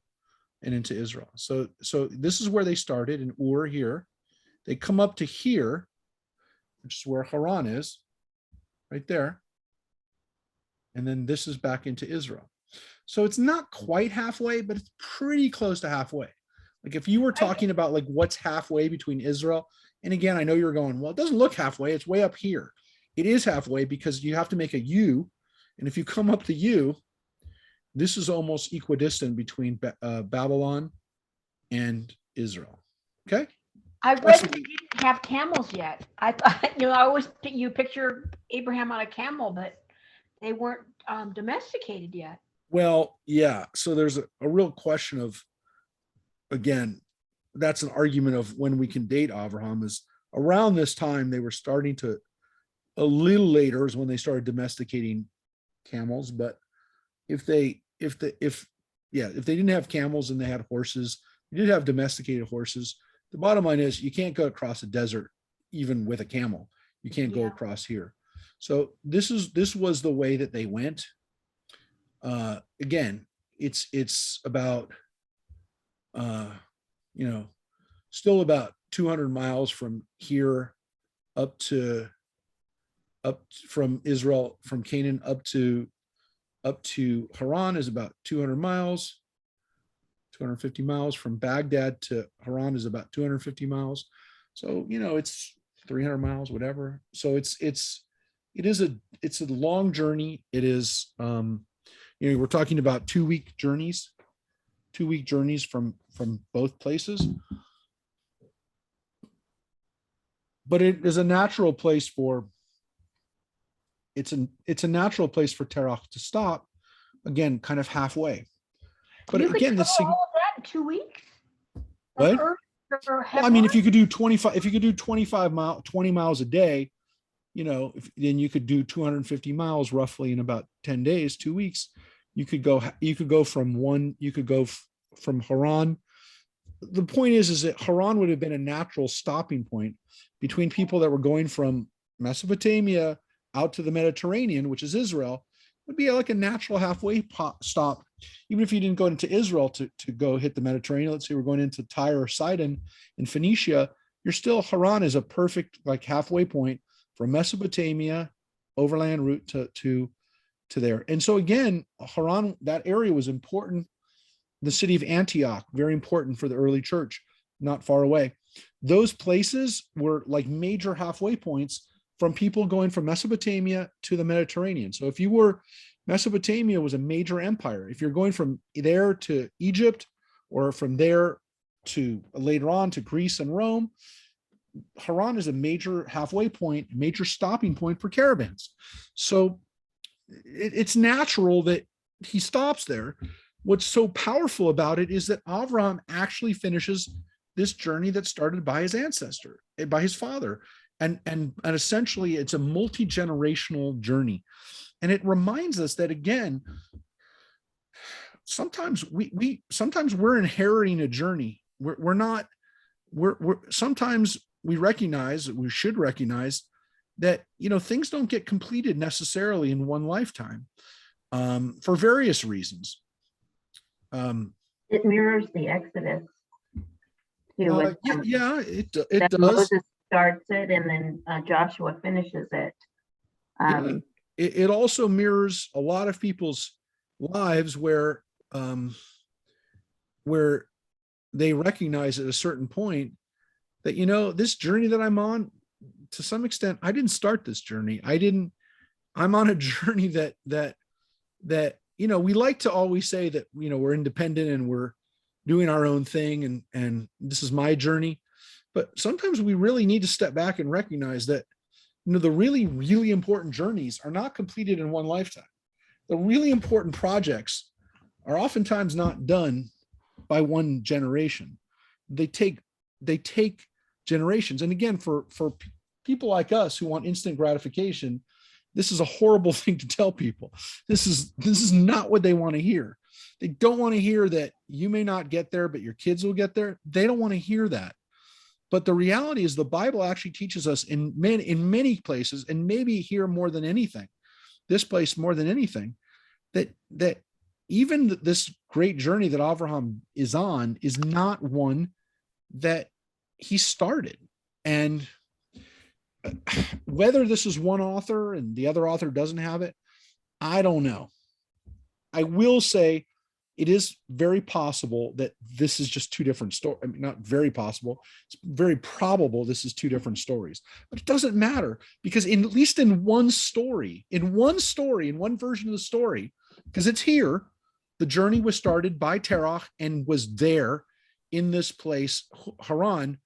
and into Israel. So this is where they started in Ur here. They come up to here, which is where Haran is, right there. And then this is back into Israel. So it's not quite halfway, but it's pretty close to halfway. Like if you were talking about like what's halfway between Israel, and again, I know you're going, well, it doesn't look halfway, it's way up here. It is halfway because you have to make a U. And if you come up the U, this is almost equidistant between Babylon and Israel. Okay. I read that they didn't have camels yet. I thought, I always you picture Abraham on a camel, but they weren't domesticated yet. Well, yeah. So there's a real question of, again, that's an argument of when we can date Abraham is around this time they were starting to, a little later is when they started domesticating camels. But if they didn't have camels and they had horses, they did have domesticated horses. The bottom line is you can't go across a desert even with a camel. You can't go across here. So this was the way that they went. Again, it's about still about 200 miles from here from Israel, from Canaan up to Haran is about 200 miles. 250 miles from Baghdad to Hurran is about 250 miles. So, it's 300 miles, whatever. So it's a long journey. It is, we're talking about 2-week journeys. 2-week journeys from both places. But it is a natural place for it's a natural place for Terach to stop, again, kind of halfway. But You could again, cover all of that in 2 weeks? What? Earth or Well, I mean, if Hebron? you could do 20 miles a day, then you could do 250 miles roughly in about 10 days, 2 weeks. You could go from from Hurran. The point is that Hurran would have been a natural stopping point between people that were going from Mesopotamia out to the Mediterranean, which is Israel. Would be like a natural halfway stop, even if you didn't go into Israel to go hit the Mediterranean. Let's say we're going into Tyre or Sidon in Phoenicia, Hurran is a perfect like halfway point from Mesopotamia overland route to there. And so again, Hurran, that area was important. The city of Antioch, very important for the early church, not far away. Those places were like major halfway points from people going from Mesopotamia to the Mediterranean. So if you were, Mesopotamia was a major empire. If you're going from there to Egypt, or from there to later on to Greece and Rome, Hurran is a major halfway point, major stopping point for caravans. So it's natural that he stops there. What's so powerful about it is that Avraham actually finishes this journey that started by his ancestor, by his father. And essentially it's a multi-generational journey. And it reminds us that, again, sometimes we're inheriting a journey. Sometimes we should recognize that, things don't get completed necessarily in one lifetime, for various reasons. It mirrors the Exodus. Too, It that does. Moses starts it and then Joshua finishes it. It also mirrors a lot of people's lives where they recognize at a certain point that, this journey that I'm on, to some extent, I didn't start this journey. I'm on a journey that we like to always say that, we're independent and we're doing our own thing and this is my journey. But sometimes we really need to step back and recognize that, the really, really important journeys are not completed in one lifetime. The really important projects are oftentimes not done by one generation. They take generations. And again, for people like us who want instant gratification, this is a horrible thing to tell people. This is not what they want to hear. They don't want to hear that you may not get there, but your kids will get there. They don't want to hear that. But the reality is the Bible actually teaches us in many places, and maybe here more than anything, this place more than anything, that even this great journey that Avraham is on is not one that he started. And whether this is one author and the other author doesn't have it, I don't know. I will say it is very possible that this is just two different stories. I mean, not very possible. It's very probable this is two different stories, but it doesn't matter because at least in one story, in one version of the story, because it's here, the journey was started by Terach and was there in this place, Hurran,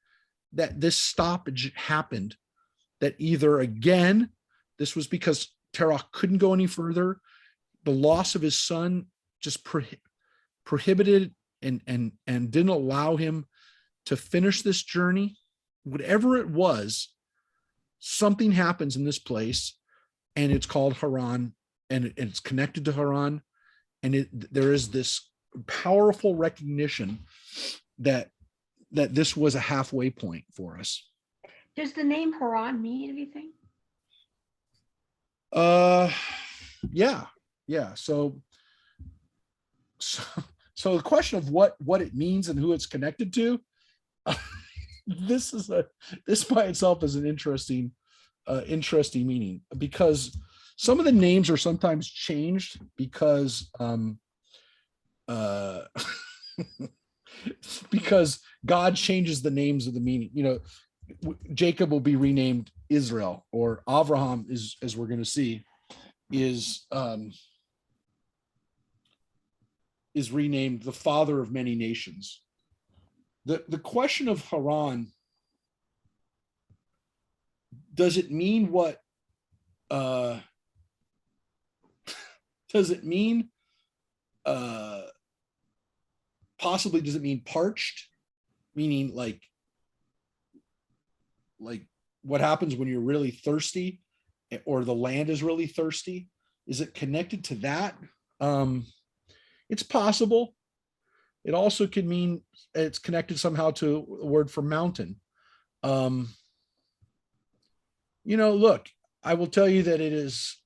that this stoppage happened. That either, again, this was because Terach couldn't go any further. The loss of his son just prohibited and didn't allow him to finish this journey. Whatever it was, something happens in this place, and it's called Hurran, and it's connected to Hurran, and there is this powerful recognition that this was a halfway point for us. Does the name Hurran mean anything? Yeah. So the question of what it means and who it's connected to, this by itself is an interesting meaning, because some of the names are sometimes changed because because God changes the names of the meaning. Jacob will be renamed Israel, or Avraham is, as we're going to see, is is renamed the father of many nations. The question of Hurran, does it mean what, does it mean, possibly does it mean parched, meaning like what happens when you're really thirsty or the land is really thirsty? Is it connected to that? It's possible. It also could mean it's connected somehow to a word for mountain. Look, I will tell you that it is,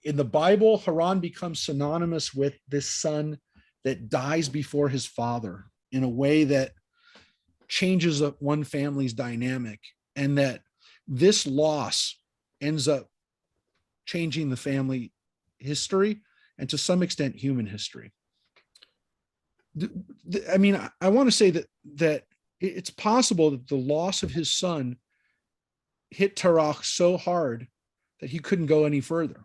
in the Bible, Hurran becomes synonymous with this son that dies before his father in a way that changes up one family's dynamic, and that this loss ends up changing the family history and to some extent human history. I mean, I want to say that it's possible that the loss of his son hit Terach so hard that he couldn't go any further.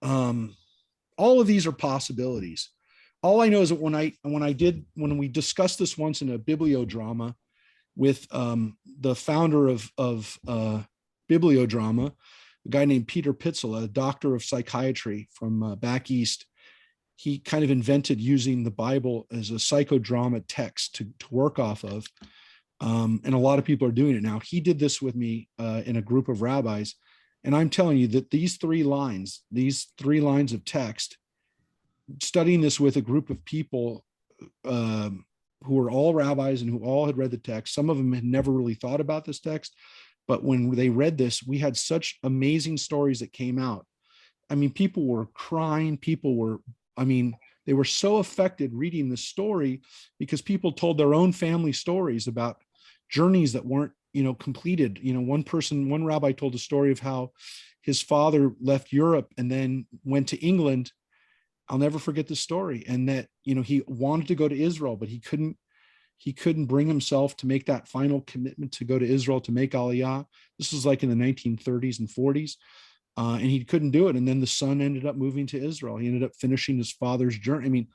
All of these are possibilities. All I know is that when we discussed this once in a bibliodrama with the founder of bibliodrama, a guy named Peter Pitzel, a doctor of psychiatry from back east, he kind of invented using the Bible as a psychodrama text to work off of. And a lot of people are doing it now. He did this with me in a group of rabbis. And I'm telling you that these three lines of text, studying this with a group of people who were all rabbis and who all had read the text, some of them had never really thought about this text, but when they read this, we had such amazing stories that came out. I mean, people were crying. They were so affected reading the story because people told their own family stories about journeys that weren't, completed. One rabbi told a story of how his father left Europe and then went to England. I'll never forget the story. And that, he wanted to go to Israel, but he couldn't bring himself to make that final commitment to go to Israel to make Aliyah. This was like in the 1930s and 40s. And he couldn't do it. And then the son ended up moving to Israel. He ended up finishing his father's journey. I mean,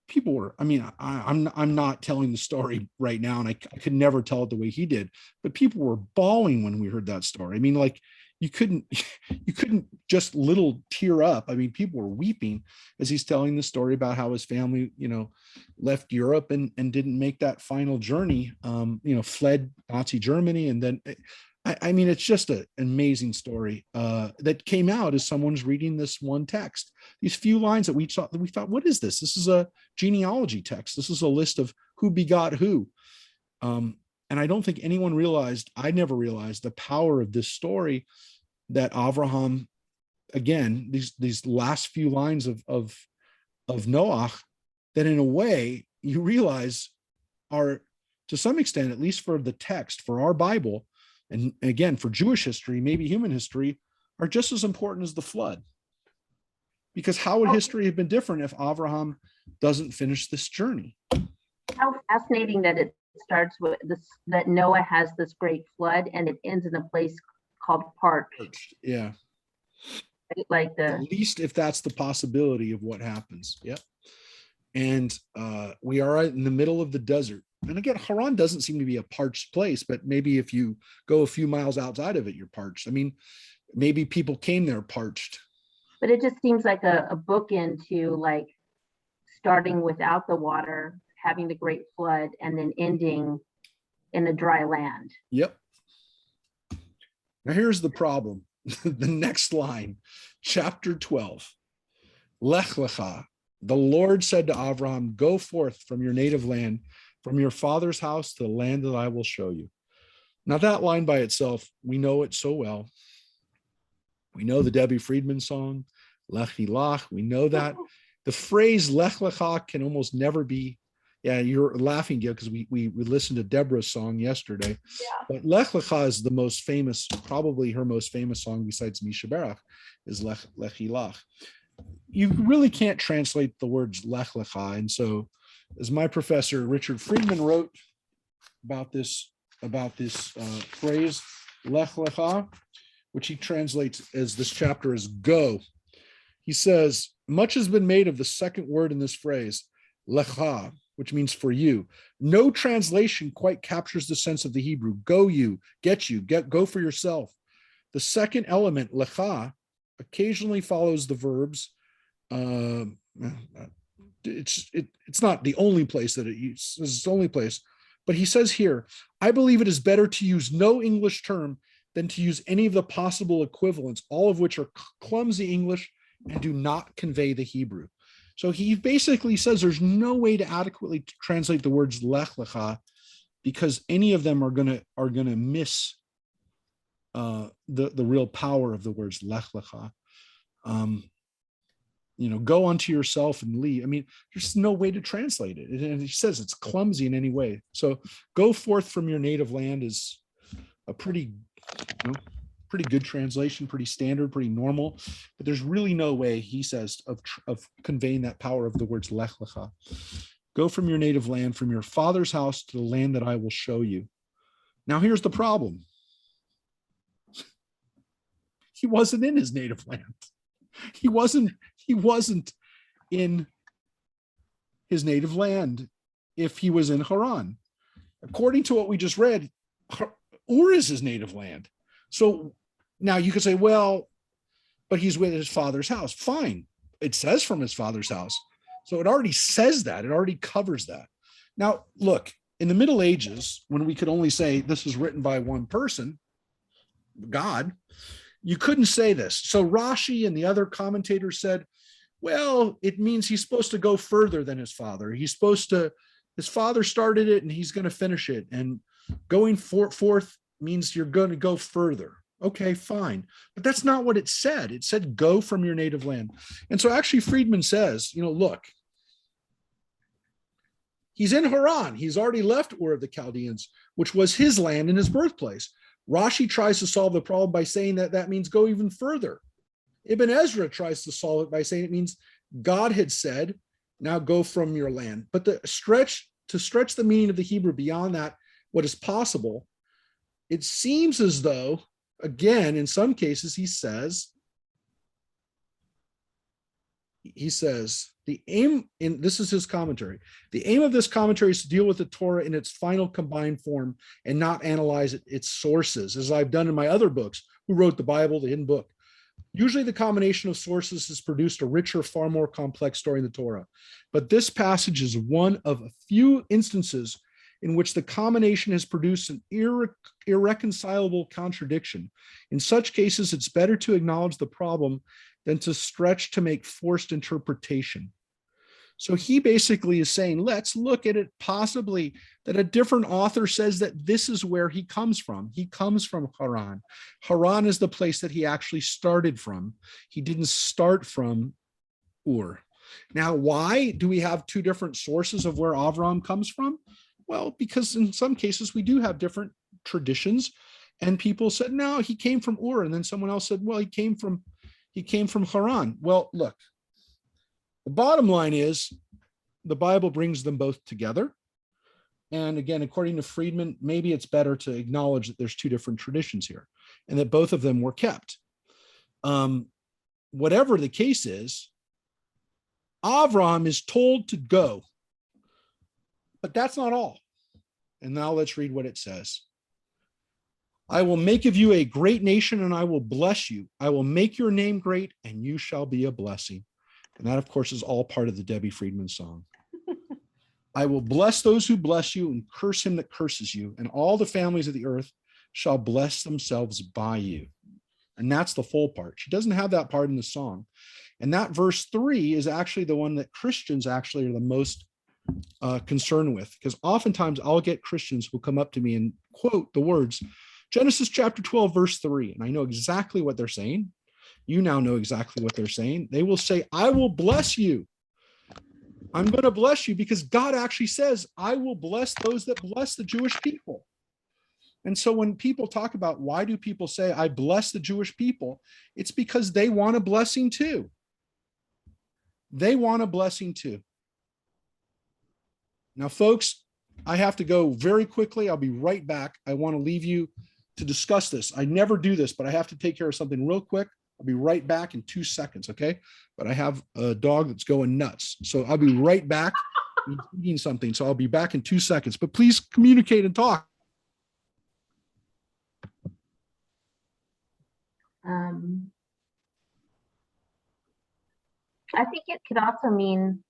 people were, I'm not telling the story right now, and I could never tell it the way he did, but people were bawling when we heard that story. I mean, like you couldn't just little tear up. I mean, people were weeping as he's telling the story about how his family, left Europe and didn't make that final journey, fled Nazi Germany. And then, it's just an amazing story that came out as someone's reading this one text. These few lines that we thought, what is this? This is a genealogy text. This is a list of who begot who. And I don't think anyone realized, I never realized the power of this story that Avraham, again, these last few lines of Noach, that in a way you realize are, to some extent, at least for the text, for our Bible, and again, for Jewish history, maybe human history, are just as important as the flood. Because how would history have been different if Avraham doesn't finish this journey? How fascinating that it starts with this, that Noah has this great flood and it ends in a place called parched. Yeah. Like at least if that's the possibility of what happens. Yep. And we are in the middle of the desert. And again, Hurran doesn't seem to be a parched place, but maybe if you go a few miles outside of it, you're parched. I mean, maybe people came there parched. But it just seems like a bookend to like starting without the water, having the great flood, and then ending in a dry land. Yep. Now here's the problem. The next line, chapter 12. Lech lecha, the Lord said to Avraham, go forth from your native land, from your father's house to the land that I will show you. Now that line by itself, we know it so well. We know the Debbie Friedman song, Lech Lach. We know that. The phrase Lech lecha can almost never be, yeah, you're laughing, Gil, because we listened to Deborah's song yesterday. Yeah. But Lech lecha is the most famous, probably her most famous song besides Misha Berach, is Lech Lach. You really can't translate the words Lech lecha. And so, as my professor Richard Friedman wrote about this phrase Lech lecha, which he translates as this chapter as go. He says, much has been made of the second word in this phrase, lecha, which means for you. No translation quite captures the sense of the Hebrew. Go you, go for yourself. The second element, lecha, occasionally follows the verbs. It's not the only place that it uses, it's the only place. But he says here, I believe it is better to use no English term than to use any of the possible equivalents, all of which are clumsy English and do not convey the Hebrew. So he basically says there's no way to adequately translate the words lech lecha, because any of them are gonna miss the real power of the words lech lecha. Go unto yourself and leave. I mean, there's no way to translate it. And he says it's clumsy in any way. So go forth from your native land is a pretty good translation, pretty standard, pretty normal. But there's really no way, he says, of conveying that power of the words lech lecha. Go from your native land, from your father's house to the land that I will show you. Now, here's the problem. He wasn't in his native land. He wasn't in his native land if he was in Hurran. According to what we just read, Ur is his native land. So now you could say, well, but he's with his father's house. Fine. It says from his father's house. So it already says that. It already covers that. Now, look, in the Middle Ages, when we could only say this is written by one person, God, you couldn't say this. So Rashi and the other commentators said, well, it means he's supposed to go further than his father. His father started it and he's going to finish it. And going forth means you're going to go further. Okay, fine. But that's not what it said. It said, go from your native land. And so actually Friedman says, look, he's in Hurran. He's already left Ur of the Chaldeans, which was his land and his birthplace. Rashi tries to solve the problem by saying that means go even further. Ibn Ezra tries to solve it by saying it means God had said, now go from your land. But to stretch the meaning of the Hebrew beyond that, what is possible, it seems as though, again, in some cases, he says, the aim, and this is his commentary, the aim of this commentary is to deal with the Torah in its final combined form and not analyze its sources, as I've done in my other books, Who Wrote the Bible, the Hidden Book. Usually the combination of sources has produced a richer, far more complex story in the Torah. But this passage is one of a few instances in which the combination has produced an irreconcilable contradiction. In such cases, it's better to acknowledge the problem than to stretch to make forced interpretation. So he basically is saying, let's look at it possibly that a different author says that this is where he comes from. He comes from Hurran. Hurran is the place that he actually started from. He didn't start from Ur. Now, why do we have two different sources of where Avram comes from? Well, because in some cases we do have different traditions, and people said, no, he came from Ur. And then someone else said, well, he came from Hurran. Well, look, the bottom line is the Bible brings them both together. And again, according to Friedman, maybe it's better to acknowledge that there's two different traditions here and that both of them were kept. Whatever the case is, Avram is told to go, but that's not all. And now let's read what it says. I will make of you a great nation and I will bless you. I will make your name great and you shall be a blessing. And that, of course, is all part of the Debbie Friedman song. I will bless those who bless you and curse him that curses you. And all the families of the earth shall bless themselves by you. And that's the full part. She doesn't have that part in the song. And that verse 3 is actually the one that Christians actually are the most concerned with, because oftentimes I'll get Christians who come up to me and quote the words, Genesis chapter 12, verse 3. And I know exactly what they're saying. You now know exactly what they're saying. They will say, I will bless you. I'm going to bless you because God actually says, I will bless those that bless the Jewish people. And so when people talk about why do people say, I bless the Jewish people, it's because they want a blessing too. They want a blessing too. Now, folks, I have to go very quickly. I'll be right back. I want to leave you to discuss this. I never do this, but I have to take care of something real quick. I'll be right back in 2 seconds, okay? But I have a dog that's going nuts. So I'll be right back. He's eating something. So I'll be back in 2 seconds. But please communicate and talk. I think it could also mean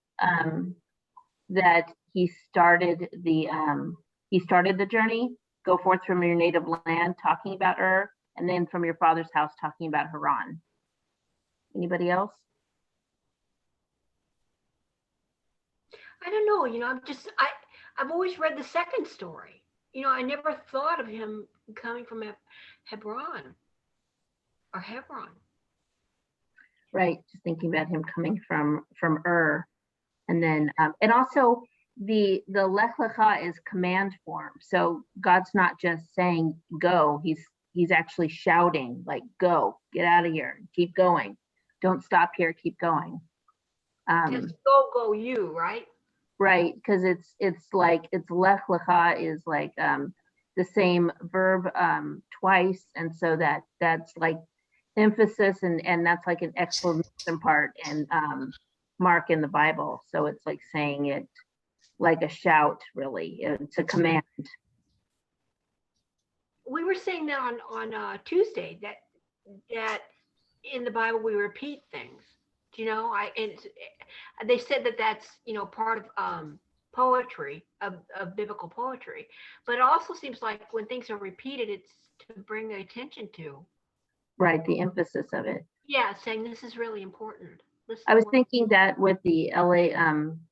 that he started the journey. Go forth from your native land, talking about and then from your father's house, talking about Hurran. Anybody else? I don't know, I've always read the second story. I never thought of him coming from Hebron. Right, just thinking about him coming from and then and also the Lech Lecha is command form. So God's not just saying go, he's actually shouting, like, go, get out of here, keep going, don't stop here, keep going. Just go you, right? Right, because it's Lech Lecha is like the same verb twice, and so that's like emphasis, and that's like an exclamation part and mark in the Bible. So it's like saying it like a shout, really. It's a command. We were saying that on Tuesday that in the Bible we repeat things. They said that's part of poetry, of biblical poetry, but it also seems like when things are repeated, it's to bring attention to. Right, the emphasis of it. Yeah, saying this is really important. I was thinking that with the LA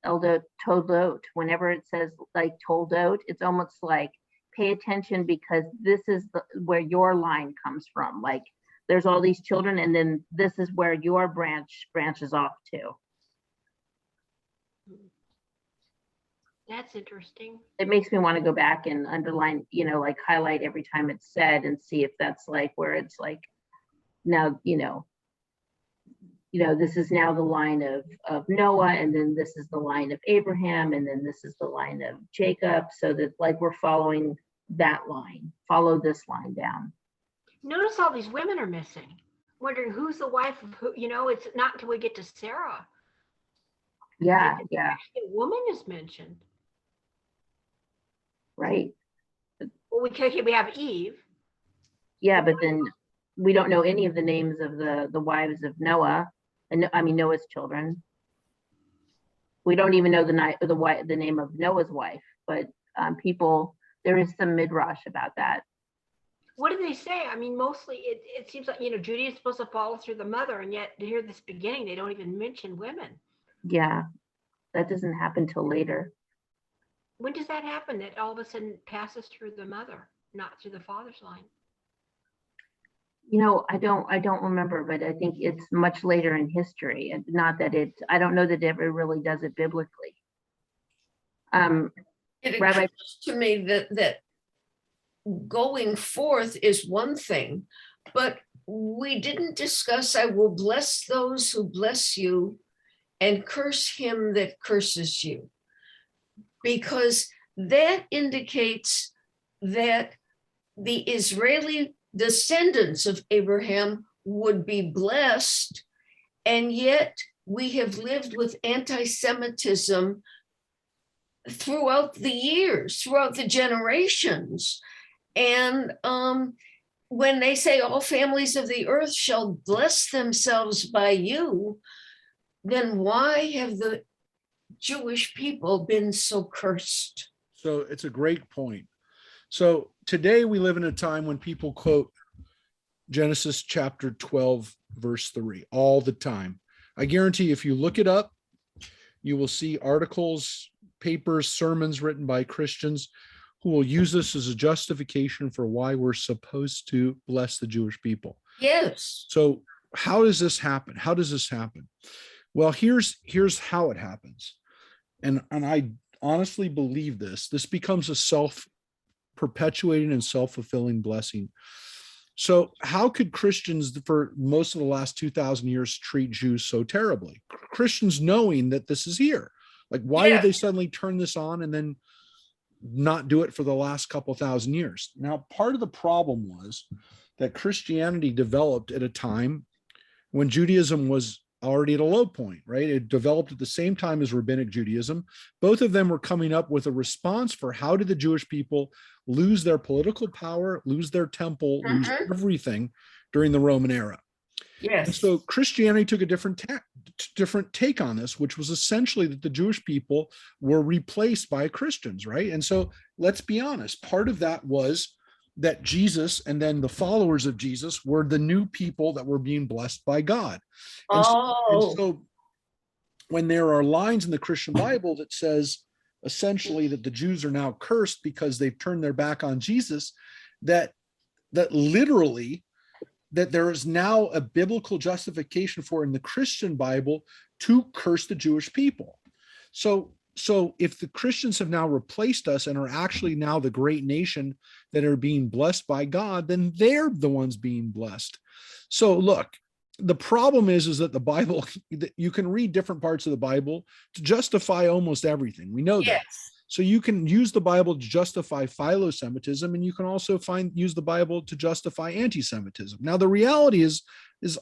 Toldot, whenever it says like Toldot, it's almost like pay attention because this is where your line comes from. Like there's all these children, and then this is where your branches off to. That's interesting. It makes me want to go back and underline, like highlight every time it's said and see if that's like where it's like now, this is now the line of Noah, and then this is the line of Abraham, and then this is the line of Jacob, so that like we're following that line, follow this line down. Notice all these women are missing. Wondering who's the wife of who, it's not until we get to Sarah. Yeah. A woman is mentioned. Right. Well, we have Eve. Yeah, but then we don't know any of the names of the wives of Noah, and Noah's children. We don't even know the name of Noah's wife, but there is some midrash about that. What do they say? Mostly it seems like, Judy is supposed to follow through the mother, and yet here this beginning, they don't even mention women. Yeah, that doesn't happen till later. When does that happen? That all of a sudden passes through the mother, not through the father's line? I don't remember, but I think it's much later in history, and not that I don't know that it ever really does it biblically. It Rabbi, occurs to me that going forth is one thing, but we didn't discuss, I will bless those who bless you and curse him that curses you, because that indicates that the Israeli descendants of Abraham would be blessed, and yet we have lived with anti-Semitism throughout the years, throughout the generations. And when they say all families of the earth shall bless themselves by you, then why have the Jewish people been so cursed? So it's a great point. So today we live in a time when people quote Genesis chapter 12, verse 3 all the time. I guarantee if you look it up, you will see articles, papers, sermons written by Christians who will use this as a justification for why we're supposed to bless the Jewish people. Yes. So how does this happen? Well, here's how it happens. And I honestly believe this becomes a self-perpetuating and self-fulfilling blessing. So how could Christians for most of the last 2,000 years treat Jews so terribly? Christians knowing that this is here. Like, why did they suddenly turn this on and then not do it for the last couple thousand years? Now, part of the problem was that Christianity developed at a time when Judaism was already at a low point, right? It developed at the same time as Rabbinic Judaism. Both of them were coming up with a response for how did the Jewish people lose their political power, lose their temple, lose everything during the Roman era. And Yes. so Christianity took a different take on this, which was essentially that the Jewish people were replaced by Christians, right? And so let's be honest, part of that was that Jesus and then the followers of Jesus were the new people that were being blessed by God. And so when there are lines in the Christian Bible that says essentially that the Jews are now cursed because they've turned their back on Jesus, that literally that there is now a biblical justification for in the Christian Bible to curse the Jewish people. So if the Christians have now replaced us and are actually now the great nation that are being blessed by God, then they're the ones being blessed. So look, the problem is that the Bible, you can read different parts of the Bible to justify almost everything. We know that. Yes. So you can use the Bible to justify philo-Semitism, and you can also use the Bible to justify anti-Semitism. Now, the reality is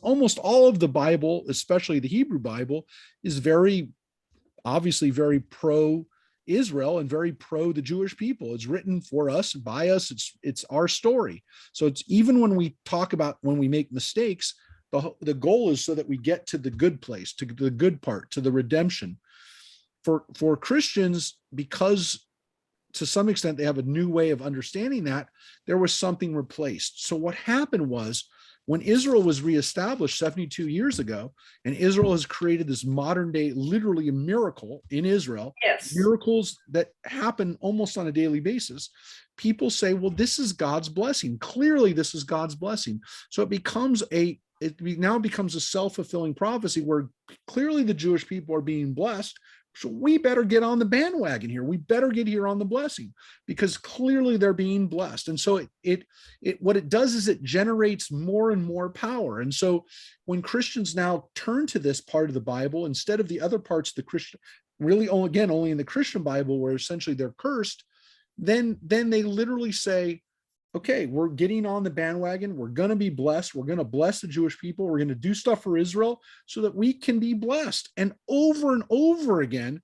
almost all of the Bible, especially the Hebrew Bible, is obviously very pro-Israel and very pro the Jewish people. It's written for us, by us. It's our story. So it's even when we talk about when we make mistakes, the goal is so that we get to the good place, to the good part, to the redemption. For Christians, because to some extent they have a new way of understanding that, there was something replaced. So what happened was when Israel was reestablished 72 years ago, and Israel has created this modern day, literally a miracle in Israel, Yes. miracles that happen almost on a daily basis, people say, well, this is God's blessing. Clearly, this is God's blessing. So it now becomes a self-fulfilling prophecy where clearly the Jewish people are being blessed. So we better get on the bandwagon here. We better get here on the blessing because clearly they're being blessed. And so what it does is it generates more and more power. And so when Christians now turn to this part of the Bible, instead of the other parts of the Christian, really only in the Christian Bible where essentially they're cursed, then they literally say, okay, we're getting on the bandwagon. We're going to be blessed. We're going to bless the Jewish people. We're going to do stuff for Israel so that we can be blessed. And over again,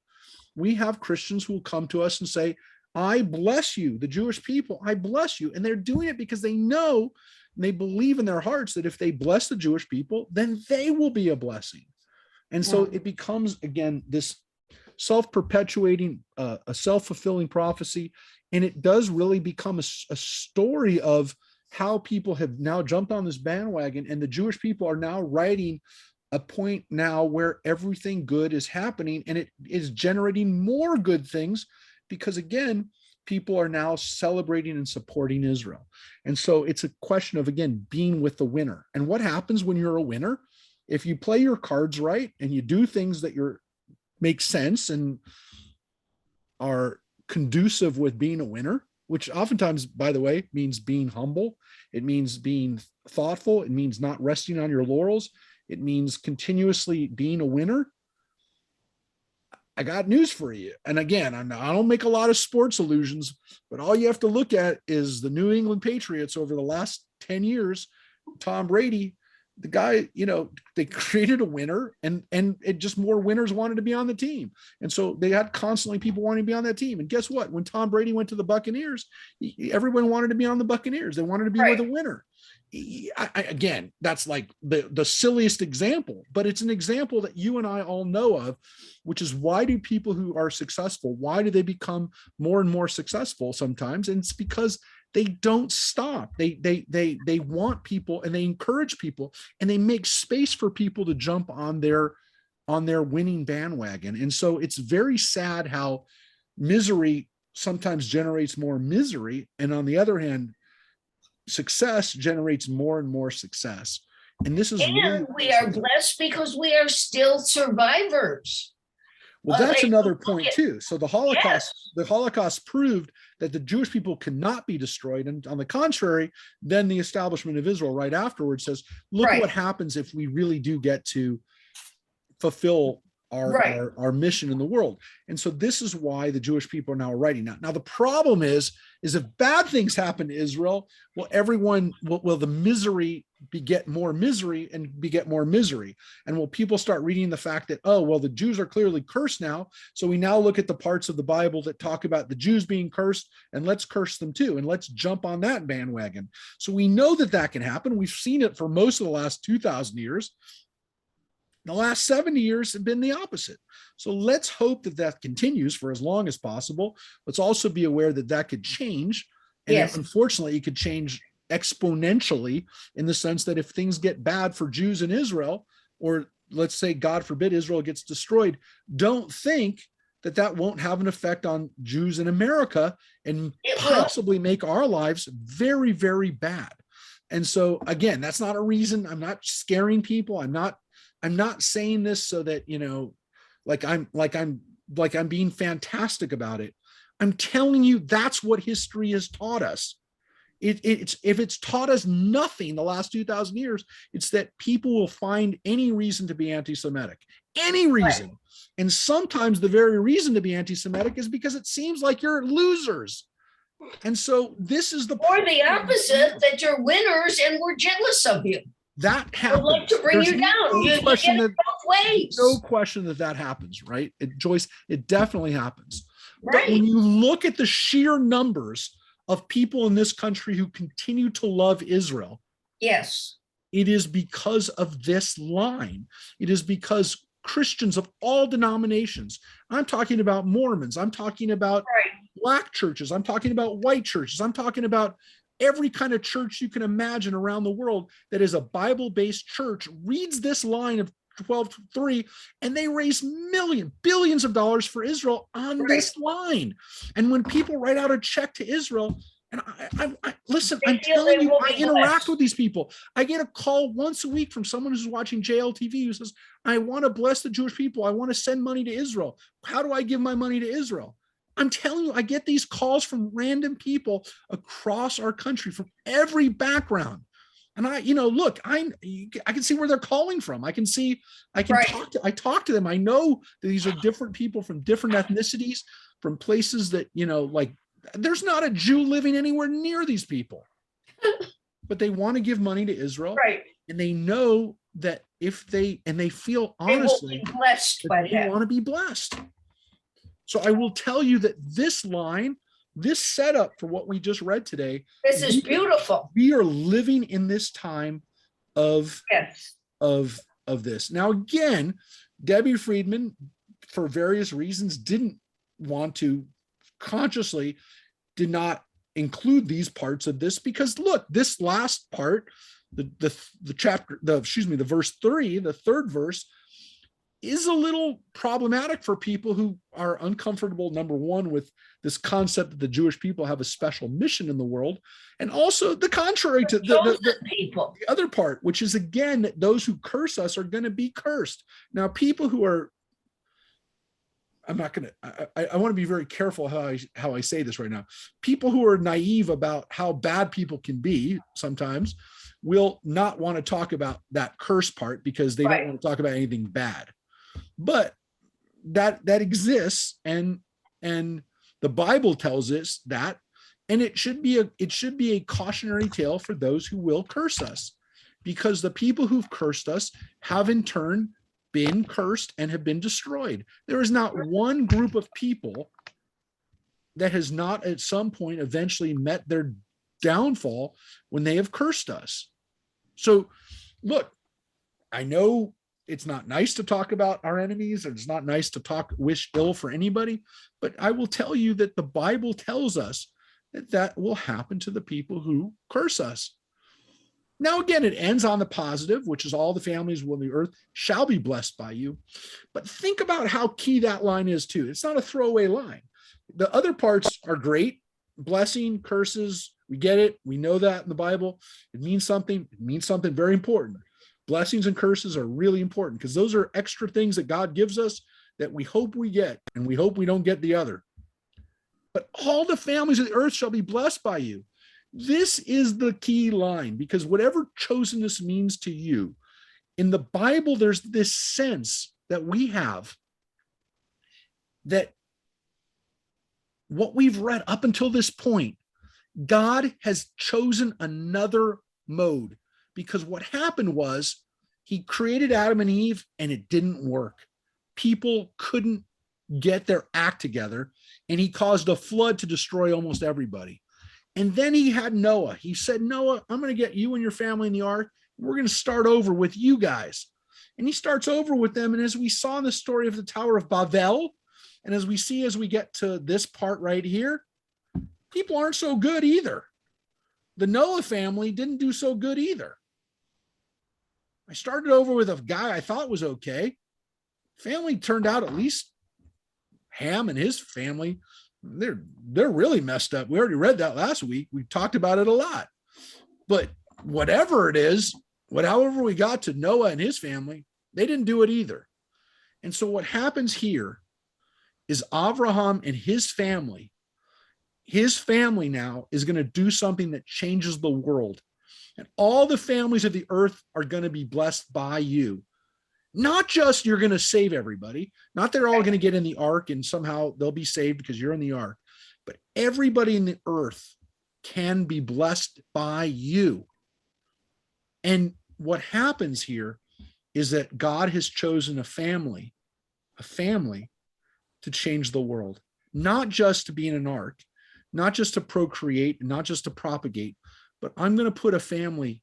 we have Christians who will come to us and say, I bless you, the Jewish people, I bless you. And they're doing it because they know and they believe in their hearts that if they bless the Jewish people, then they will be a blessing. And so it becomes, again, this self-perpetuating, a self-fulfilling prophecy. And it does really become a story of how people have now jumped on this bandwagon, and the Jewish people are now writing a point now where everything good is happening, and it is generating more good things because, again, people are now celebrating and supporting Israel. And so it's a question of, again, being with the winner. And what happens when you're a winner? If you play your cards right and you do things that make sense and are conducive with being a winner, which oftentimes, by the way, means being humble. It means being thoughtful. It means not resting on your laurels. It means continuously being a winner. I got news for you. And again, I don't make a lot of sports allusions, but all you have to look at is the New England Patriots over the last 10 years. Tom Brady, the guy, they created a winner and it just more winners wanted to be on the team. And so they had constantly people wanting to be on that team. And guess what? When Tom Brady went to the Buccaneers, everyone wanted to be on the Buccaneers. They wanted to be with a winner. Again, that's like the silliest example, but it's an example that you and I all know of, which is why do people who are successful, why do they become more and more successful sometimes? And it's because they don't stop. They want people and they encourage people and they make space for people to jump on their winning bandwagon. And so it's very sad how misery sometimes generates more misery. And on the other hand, success generates more and more success. And this is and we are blessed because we are still survivors. Well, that's another point too. So the Holocaust proved that the Jewish people cannot be destroyed. And on the contrary, then the establishment of Israel right afterwards says, look at what happens if we really do get to fulfill our mission in the world. And so this is why the Jewish people are now writing that. Now, the problem is if bad things happen to Israel, well, the misery beget more misery and beget more misery. And will people start reading the fact that, oh, well, the Jews are clearly cursed now, so we now look at the parts of the Bible that talk about the Jews being cursed, and let's curse them too, and let's jump on that bandwagon. So we know that that can happen. We've seen it for most of the last 2,000 years. The last 70 years have been the opposite. So let's hope that that continues for as long as possible. Let's also be aware that that could change. And Yes. unfortunately, it could change exponentially, in the sense that if things get bad for Jews in Israel, or let's say, God forbid, Israel gets destroyed, don't think that that won't have an effect on Jews in America and It will. possibly make our lives very, very bad. And so again, that's not a reason. I'm not scaring people. I'm not saying this so that, you know, like I'm being fantastic about it. I'm telling you, that's what history has taught us. If it's taught us nothing the last 2,000 years, it's that people will find any reason to be anti-Semitic, any reason. Right. And sometimes the very reason to be anti-Semitic is because it seems like you're losers. And so this is or the opposite, that you're winners and we're jealous of you. That happens. I'd like to bring you down. You get it both ways. No question that happens, right? Joyce, it definitely happens. Right. But when you look at the sheer numbers of people in this country who continue to love Israel, yes, it is because of this line. It is because Christians of all denominations, I'm talking about Mormons, I'm talking about Black churches, I'm talking about white churches, I'm talking about every kind of church you can imagine around the world that is a Bible-based church, reads this line of 12:3, and they raise billions of dollars for Israel on this line. And when people write out a check to Israel, and I listen, I'm telling you, I interact with these people. I get a call once a week from someone who's watching JLTV who says, I want to bless the Jewish people. I want to send money to Israel. How do I give my money to Israel? I'm telling you, I get these calls from random people across our country, from every background. And look, I can see where they're calling from. I can talk to them. I know that these are different people from different ethnicities, from places that, like, there's not a Jew living anywhere near these people, but they want to give money to Israel. Right. And they know that they feel honestly they want to be blessed. So I will tell you that this line, this setup for what we just read today, this is beautiful. We are living in this time of this. Now, again, Debbie Friedman, for various reasons, didn't want to consciously did not include these parts of this, because look, this last part, the verse 3, the third verse, is a little problematic for people who are uncomfortable, number one, with this concept that the Jewish people have a special mission in the world, and also the contrary to the other part, which is, again, that those who curse us are going to be cursed. Now, people who are, I want to be very careful how I say this right now. People who are naive about how bad people can be sometimes will not want to talk about that curse part, because they don't want to talk about anything bad. But that exists, and the Bible tells us that, and it should be a cautionary tale for those who will curse us, because the people who've cursed us have in turn been cursed and have been destroyed. There is not one group of people that has not at some point eventually met their downfall when they have cursed us. So look, I know it's not nice to talk about our enemies, and it's not nice to wish ill for anybody, but I will tell you that the Bible tells us that will happen to the people who curse us. Now, again, it ends on the positive, which is all the families on the earth shall be blessed by you. But think about how key that line is too. It's not a throwaway line. The other parts are great. Blessing, curses, we get it. We know that in the Bible. It means something. It means something very important. Blessings and curses are really important, because those are extra things that God gives us that we hope we get, and we hope we don't get the other. But all the families of the earth shall be blessed by you. This is the key line, because whatever chosenness means to you, in the Bible, there's this sense that we have that what we've read up until this point, God has chosen another mode, because what happened was he created Adam and Eve and it didn't work. People couldn't get their act together, and he caused a flood to destroy almost everybody. And then he had Noah. He said, Noah, I'm going to get you and your family in the ark. We're going to start over with you guys. And he starts over with them. And as we saw in the story of the Tower of Babel, and as we see as we get to this part right here, people aren't so good either. The Noah family didn't do so good either. I started over with a guy I thought was okay. Family turned out, at least Ham and his family, they're really messed up. We already read that last week. We talked about it a lot. But whatever it is, however we got to Noah and his family, they didn't do it either. And so what happens here is Abraham and his family now is going to do something that changes the world. And all the families of the earth are going to be blessed by you. Not just you're going to save everybody, not they're all going to get in the ark and somehow they'll be saved because you're in the ark, but everybody in the earth can be blessed by you. And what happens here is that God has chosen a family to change the world, not just to be in an ark, not just to procreate, not just to propagate, but I'm going to put a family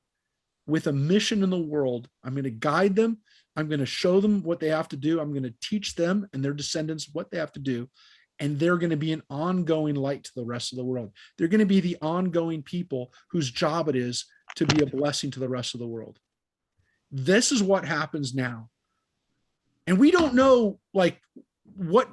with a mission in the world. I'm going to guide them. I'm going to show them what they have to do. I'm going to teach them and their descendants what they have to do. And they're going to be an ongoing light to the rest of the world. They're going to be the ongoing people whose job it is to be a blessing to the rest of the world. This is what happens now. And we don't know like what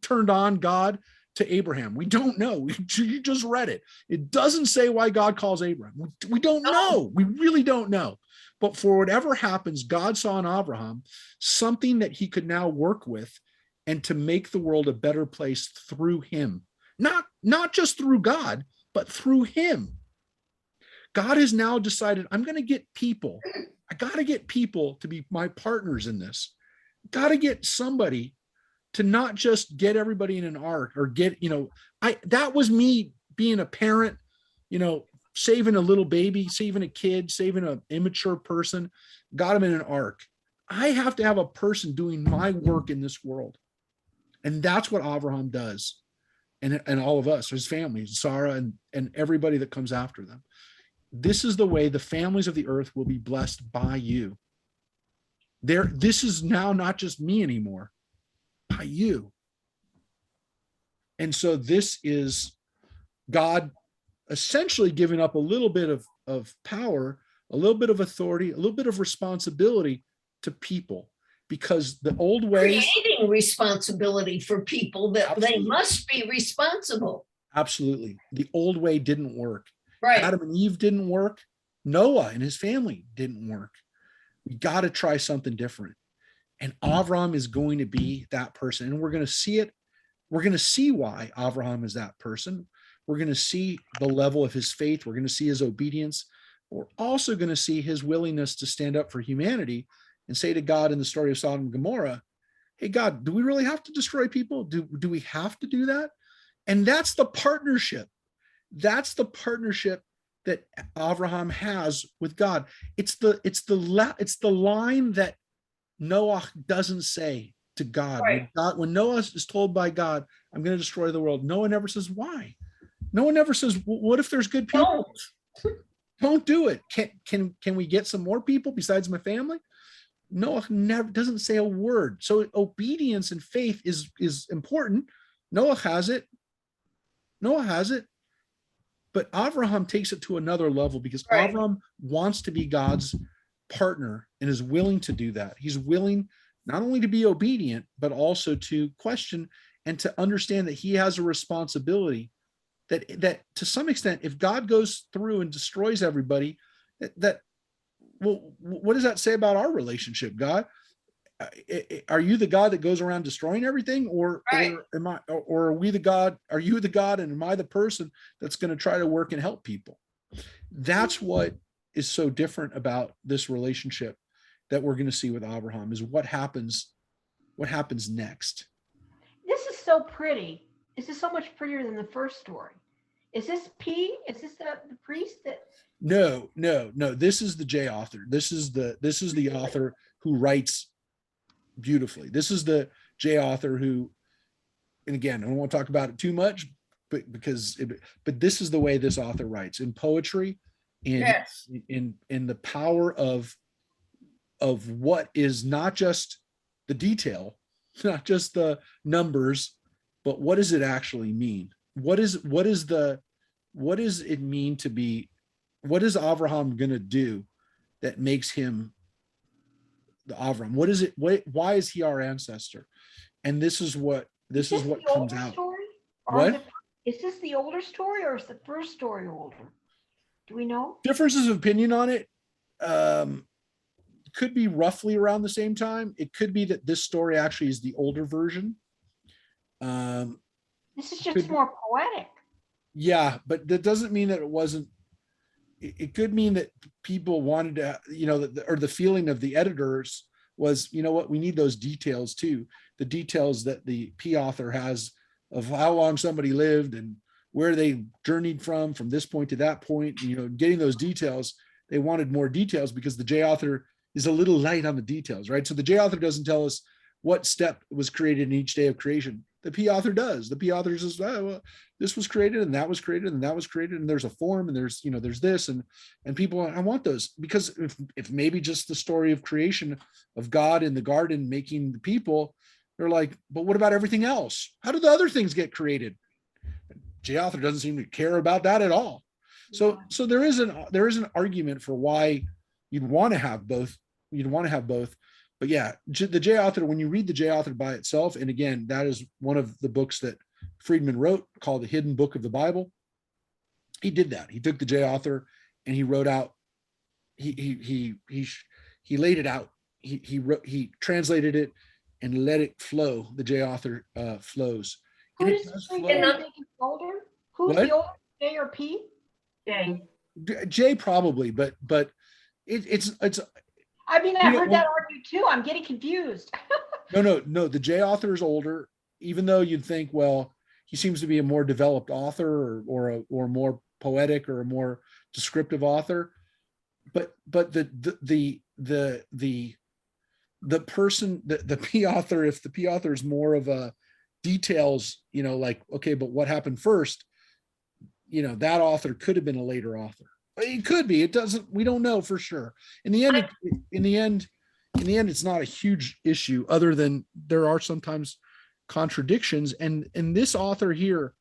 turned on God to Abraham. We don't know. You just read it. It doesn't say why God calls Abraham. We don't know. We really don't know. But for whatever happens, God saw in Abraham something that he could now work with and to make the world a better place through him. Not just through God, but through him. God has now decided, I'm going to get people. I got to get people to be my partners in this. Got to get somebody to not just get everybody in an ark or get, that was me being a parent, saving a little baby, saving a kid, saving an immature person, got him in an ark. I have to have a person doing my work in this world. And that's what Abraham does. And all of us, his family, Sarah and everybody that comes after them. This is the way the families of the earth will be blessed by you. This is now not just me anymore, by you. And so this is God essentially giving up a little bit of power, a little bit of authority, a little bit of responsibility to people, because the old ways, creating responsibility for people that Absolutely. they must be responsible. Absolutely. The old way didn't work. Right. Adam and Eve didn't work. Noah and his family didn't work. We got to try something different. And Avram is going to be that person. And we're going to see it. We're going to see why Abraham is that person. We're going to see the level of his faith. We're going to see his obedience. We're also going to see his willingness to stand up for humanity and say to God in the story of Sodom and Gomorrah, hey, God, do we really have to destroy people? Do we have to do that? And that's the partnership. That's the partnership that Abraham has with God. It's the line that Noah doesn't say to God. Right. When Noah is told by God, I'm going to destroy the world, no one ever says why. No one ever says, what if there's good people? Don't do it. Can we get some more people besides my family? Noah never doesn't say a word. So obedience and faith is important. Noah has it. But Abraham takes it to another level because Right. Abraham wants to be God's partner and is willing to do that. He's willing not only to be obedient, but also to question and to understand that he has a responsibility that to some extent, if God goes through and destroys everybody, well, what does that say about our relationship, God? Are you the God that goes around destroying everything, or Right. are we the God? Are you the God, and am I the person that's going to try to work and help people? That's what is so different about this relationship that we're going to see with Abraham is what happens next. This is so pretty. This is so much prettier than the first story. Is this P? Is this the priest that? No. This is the J author. This is the author who writes beautifully. This is the J author who, and again, I don't want to talk about it too much, but but this is the way this author writes in poetry, Yes. in the power of what is not just the detail, not just the numbers, but what does it actually mean? What does it mean to be, what is Avraham going to do that makes him the Avram? Why is he our ancestor? And this is what Is comes the older out. story? Or What? Is this the older story or is the first story older? Do we know? Differences of opinion on it. Could be roughly around the same time. It could be that this story actually is the older version. This is just more poetic. Yeah, but that doesn't mean that it wasn't. It could mean that people wanted to, or the feeling of the editors was, you know what, we need those details too. The details that the P author has of how long somebody lived and where they journeyed from this point to that point, getting those details. They wanted more details because the J author is a little light on the details, right? So the J author doesn't tell us what step was created in each day of creation. The P author does. The P author says, oh, well, this was created and that was created and that was created. And there's a form and there's this and people, I want those, because if maybe just the story of creation of God in the garden, making the people, they're like, but what about everything else? How did the other things get created? J author doesn't seem to care about that at all. So there is an argument for why you'd want to have both. But yeah, the J author, when you read the J author by itself, and again, that is one of the books that Friedman wrote called The Hidden Book of the Bible. He did that. He took the J author and he wrote out, he laid it out. He translated it and let it flow. The J author flows. Who's the older? Who's What? the older, J or P? Jay, J probably, but it's I mean, I've heard that argued too. I'm getting confused. No. The J author is older, even though you'd think, well, he seems to be a more developed author or more poetic or a more descriptive author. But the person, the P author, if the P author is more of a details, like, okay, but what happened first? That author could have been a later author. It could be. It doesn't. We don't know for sure. In the end, it's not a huge issue. Other than there are sometimes contradictions, and this author here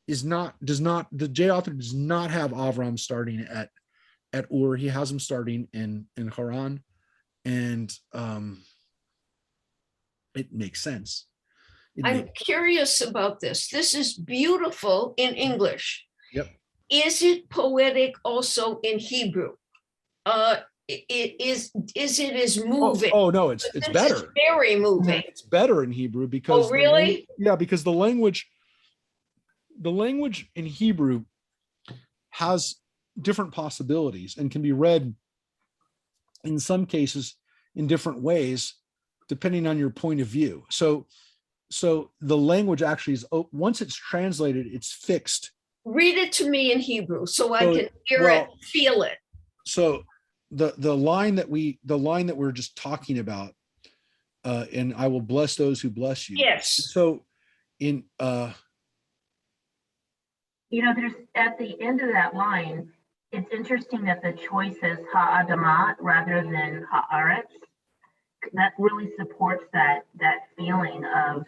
the J author does not have Avram starting at Ur. He has him starting in Hurran, and it makes sense. I'm curious about this. This is beautiful in English. Yep. Is it poetic also in Hebrew? Is it as moving? Oh no, it's better. It's very moving. It's better in Hebrew because really? Because the language in Hebrew has different possibilities and can be read in some cases in different ways depending on your point of view. So the language actually is, once it's translated, it's fixed. Read it to me in Hebrew so I can hear it, feel it. So the line that we're just talking about, and I will bless those who bless you. Yes. So in there's at the end of that line, it's interesting that the choice is ha'adamah rather than ha'aretz. That really supports that feeling of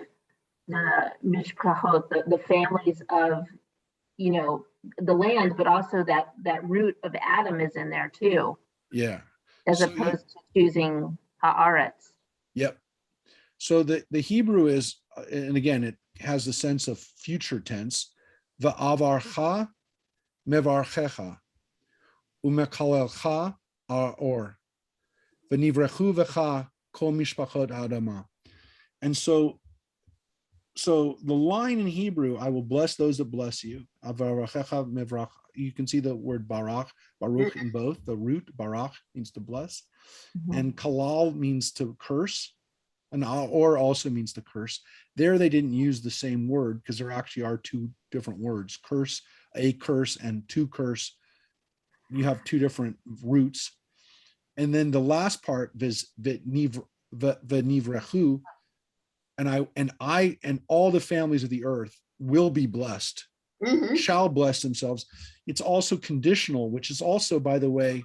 the mishpachot, the families of the land, but also that root of Adam is in there too. Yeah. As opposed to choosing haaretz. Yep. So the Hebrew is, and again, it has the sense of future tense. Va'avarcha mevarchecha umekalelcha or v'nivrechu v'cha kol mishpachot adama. And so the line in Hebrew, I will bless those that bless you. You can see the word baruch in both. The root baruch means to bless, and kalal means to curse, and or also means to curse. There they didn't use the same word because there actually are two different words. Curse a curse and to curse. You have two different roots. And then the last part is v'nivrechu, and all the families of the earth will be blessed, Mhm. shall bless themselves. It's also conditional, which is also, by the way,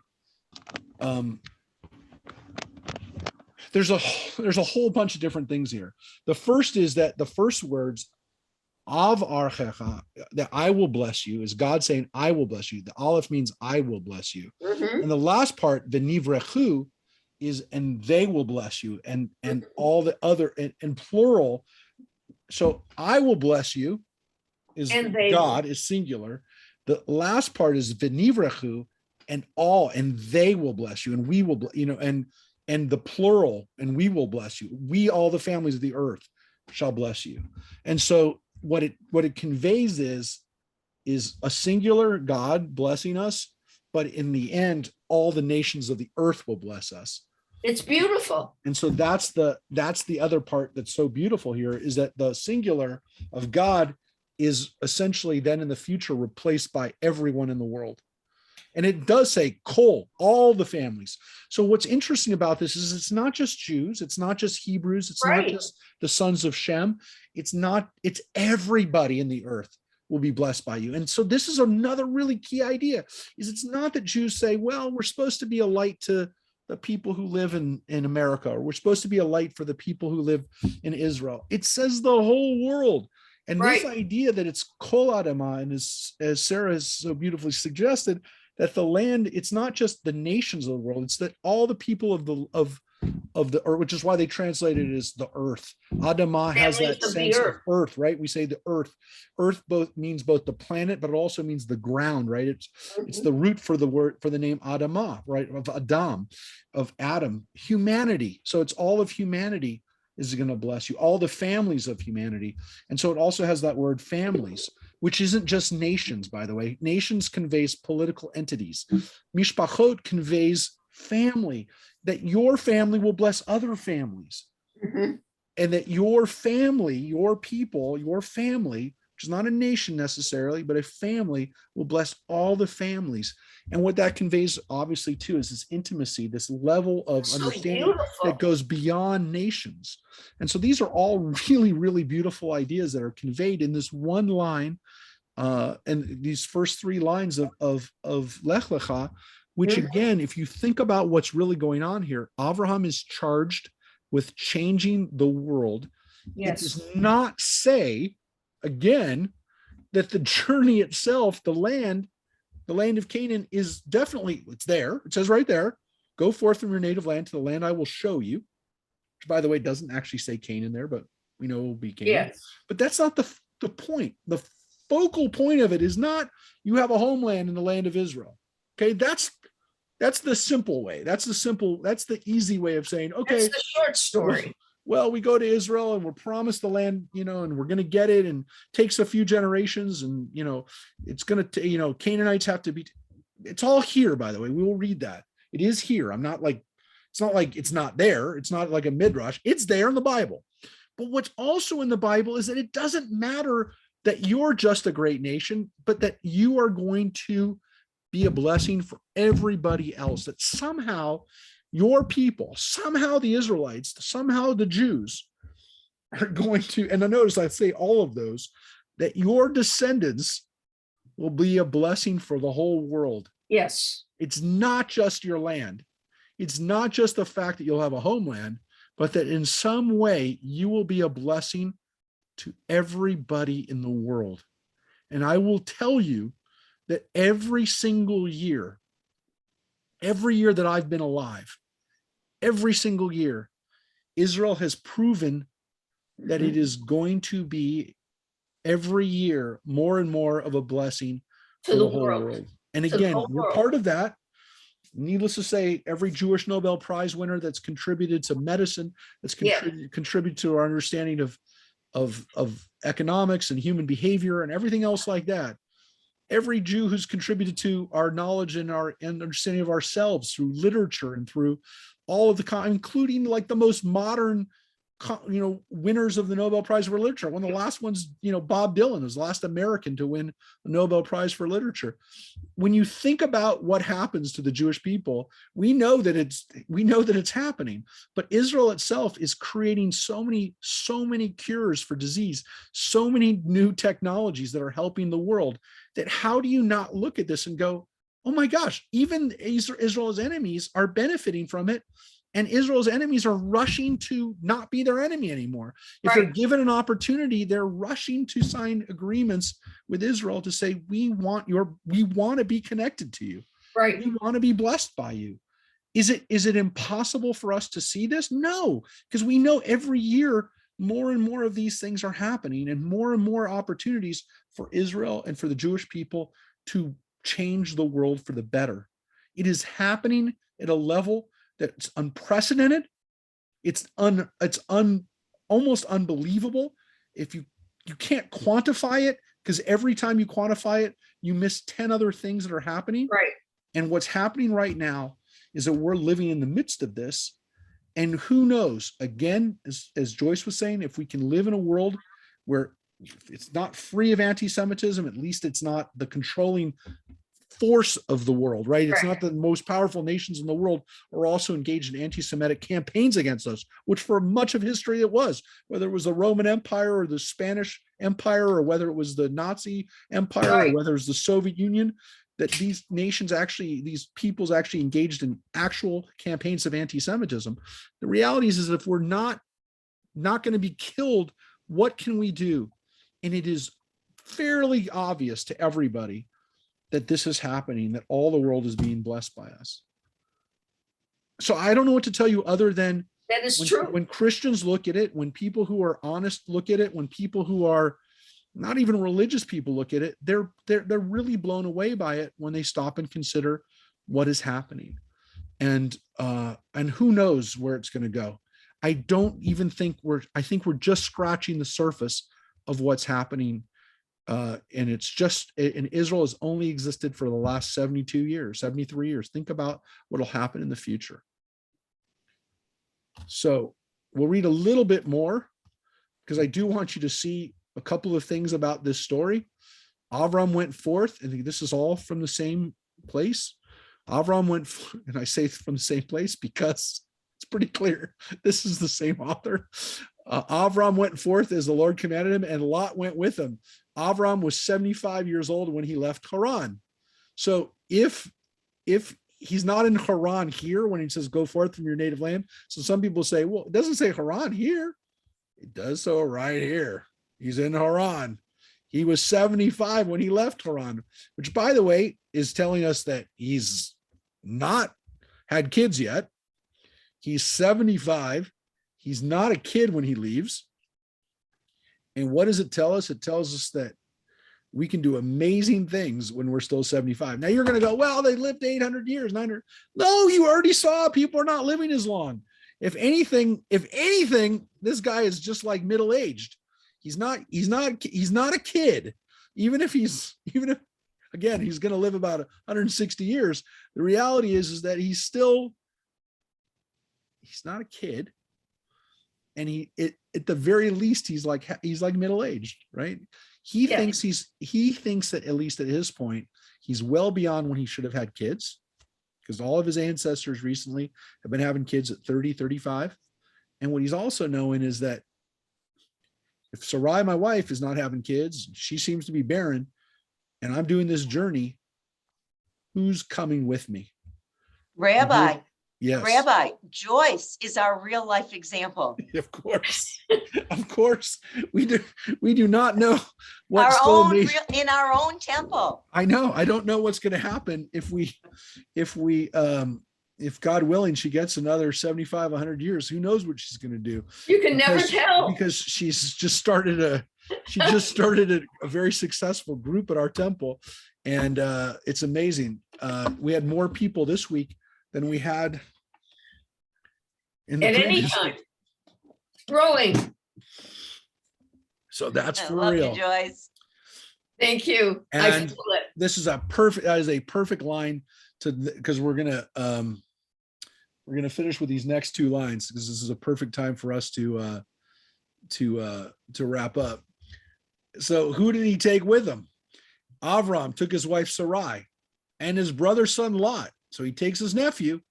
there's a whole bunch of different things here. The first is that the first words av archecha, that I will bless you, is God saying I will bless you. The aleph means I will bless you. Mhm. And the last part, v'nivrechu, is and they will bless you, and all the other in plural. So I will bless you is And they God, is singular. The last part is v'nivrechu, and they will bless you, and we will, and the plural, and we will bless you. We, all the families of the earth, shall bless you. And so what it conveys is a singular God blessing us, but in the end, all the nations of the earth will bless us. It's beautiful. And so that's the other part that's so beautiful here, is that the singular of God is essentially then in the future replaced by everyone in the world. And it does say kol, all the families. So what's interesting about this is it's not just Jews, it's not just Hebrews, it's not Right. just the sons of Shem. It's everybody in the earth will be blessed by you. And so this is another really key idea, is it's not that Jews say, well, we're supposed to be a light to the people who live in America, or we're supposed to be a light for the people who live in Israel. It says the whole world. And this Right. idea that it's kol adama, and as Sarah has so beautifully suggested, that the land, it's not just the nations of the world, it's that all the people of the earth, which is why they translated it as the earth. Adama has Families that of the sense of earth. earth, right? We say the earth. Earth means both the planet, but it also means the ground, right? It's the root for the word, for the name Adama, right? Of Adam, of Adam, humanity. So it's all of humanity is going to bless you, all the families of humanity. And so it also has that word families, which isn't just nations, by the way. Nations conveys political entities. Mishpachot conveys family, that your family will bless other families. Mhm. And that your family, your people, your family, which is not a nation necessarily, but a family, will bless all the families. And what that conveys, obviously, too, is this intimacy, this level of So understanding beautiful. that goes beyond nations. And so these are all really, really beautiful ideas that are conveyed in this one line, and these first three lines of Lech Lecha, which Mhm. again, if you think about what's really going on here, Abraham is charged with changing the world. Yes. It does not say, again, that the journey itself, the land of Canaan, is definitely, it's there. It says right there, go forth from your native land to the land I will show you, which, by the way, doesn't actually say Canaan there, but we know it will be Canaan. Yes. But that's not the point. The focal point of it is not you have a homeland in the land of Israel. Okay, that's the simple way. That's the easy way of saying, okay, That's the short story. well, we go to Israel and we're promised the land, and we're going to get it, and takes a few generations, and it's going to, Canaanites have to be. It's all here, by the way. We will read that. It is here. It's not like it's not there. It's not like a midrash. It's there in the Bible. But what's also in the Bible is that it doesn't matter that you're just a great nation, but that you are going to be a blessing for everybody else, that somehow your people, somehow the Israelites, somehow the Jews are going to, and I notice I say all of those, that your descendants will be a blessing for the whole world. Yes. It's not just your land. It's not just the fact that you'll have a homeland, but that in some way you will be a blessing to everybody in the world. And I will tell you that every single year, every year that I've been alive, every single year, Israel has proven that it is going to be every year more and more of a blessing To the world. And To the again, whole we're world. part of that. Needless to say, every Jewish Nobel Prize winner that's contributed to medicine, that's contributed to our understanding of economics and human behavior and everything else like that. Every Jew who's contributed to our knowledge and our understanding of ourselves through literature and through all of the, including like the most modern winners of the Nobel Prize for Literature. One of the last ones, Bob Dylan was the last American to win the Nobel Prize for Literature. When you think about what happens to the Jewish people, we know that it's happening. But Israel itself is creating so many cures for disease, so many new technologies that are helping the world, that how do you not look at this and go, oh my gosh, even Israel's enemies are benefiting from it. And Israel's enemies are rushing to not be their enemy anymore. If they're given an opportunity, they're rushing to sign agreements with Israel to say, we want to be connected to you. Right. We want to be blessed by you. Is it impossible for us to see this? No, because we know every year more and more of these things are happening, and more opportunities for Israel and for the Jewish people to change the world for the better. It is happening at a level that's unprecedented. It's almost unbelievable. If you can't quantify it, because every time you quantify it, you miss 10 other things that are happening. Right. And what's happening right now is that we're living in the midst of this. And who knows, again, as Joyce was saying, if we can live in a world where it's not free of anti-Semitism, at least it's not the controlling force of the world, right? It's not the most powerful nations in the world are also engaged in anti-Semitic campaigns against us, which for much of history it was, whether it was the Roman Empire or the Spanish Empire, or whether it was the Nazi Empire, or whether it was the Soviet Union, that these peoples actually engaged in actual campaigns of anti-Semitism. The reality is if we're not going to be killed, what can we do? And it is fairly obvious to everybody that this is happening, that all the world is being blessed by us. So I don't know what to tell you other than that is true. When Christians look at it, when people who are honest look at it, when people who are not even religious people look at it, they're really blown away by it when they stop and consider what is happening. And who knows where it's going to go. I don't even think I think we're just scratching the surface of what's happening. And Israel has only existed for the last 72 years, 73 years. Think about what'll happen in the future. So we'll read a little bit more, because I do want you to see a couple of things about this story. Avram went forth, and this is all from the same place. Avram went, and I say from the same place because it's pretty clear this is the same author. Avram went forth as the Lord commanded him, and Lot went with him. Avram was 75 years old when he left Hurran. So if he's not in Hurran here when he says go forth from your native land, so some people say, well, it doesn't say Hurran here. It does so right here. He's in Hurran. He was 75 when he left Hurran, which, by the way, is telling us that he's not had kids yet. He's 75. He's not a kid when he leaves. And what does it tell us? It tells us that we can do amazing things when we're still 75. Now you're going to go, well, they lived 800 years, 900. No, you already saw people are not living as long. If anything, this guy is just like middle-aged. He's not a kid. Even if again, he's going to live about 160 years. The reality is that he's not a kid. And at the very least, he's like middle-aged, right? He thinks that at least at his point, he's well beyond when he should have had kids, because all of his ancestors recently have been having kids at 30, 35. And what he's also knowing is that if Sarai, my wife, is not having kids, she seems to be barren, and I'm doing this journey, who's coming with me? Rabbi. Yes. Rabbi, Joyce is our real life example. Of course. Of course. We do not know in our own temple. I know. I don't know what's going to happen if God willing, she gets another 75, 100 years. Who knows what she's going to do? You can never tell. Because she just started a very successful group at our temple. And it's amazing. We had more people this week than we had at any time. Growing. So that's I for love real. You, Joyce. Thank you. And I feel it. That is a perfect line because we're gonna finish with these next two lines, because this is a perfect time for us to wrap up. So who did he take with him? Avram took his wife Sarai and his brother's son Lot. So he takes his nephew,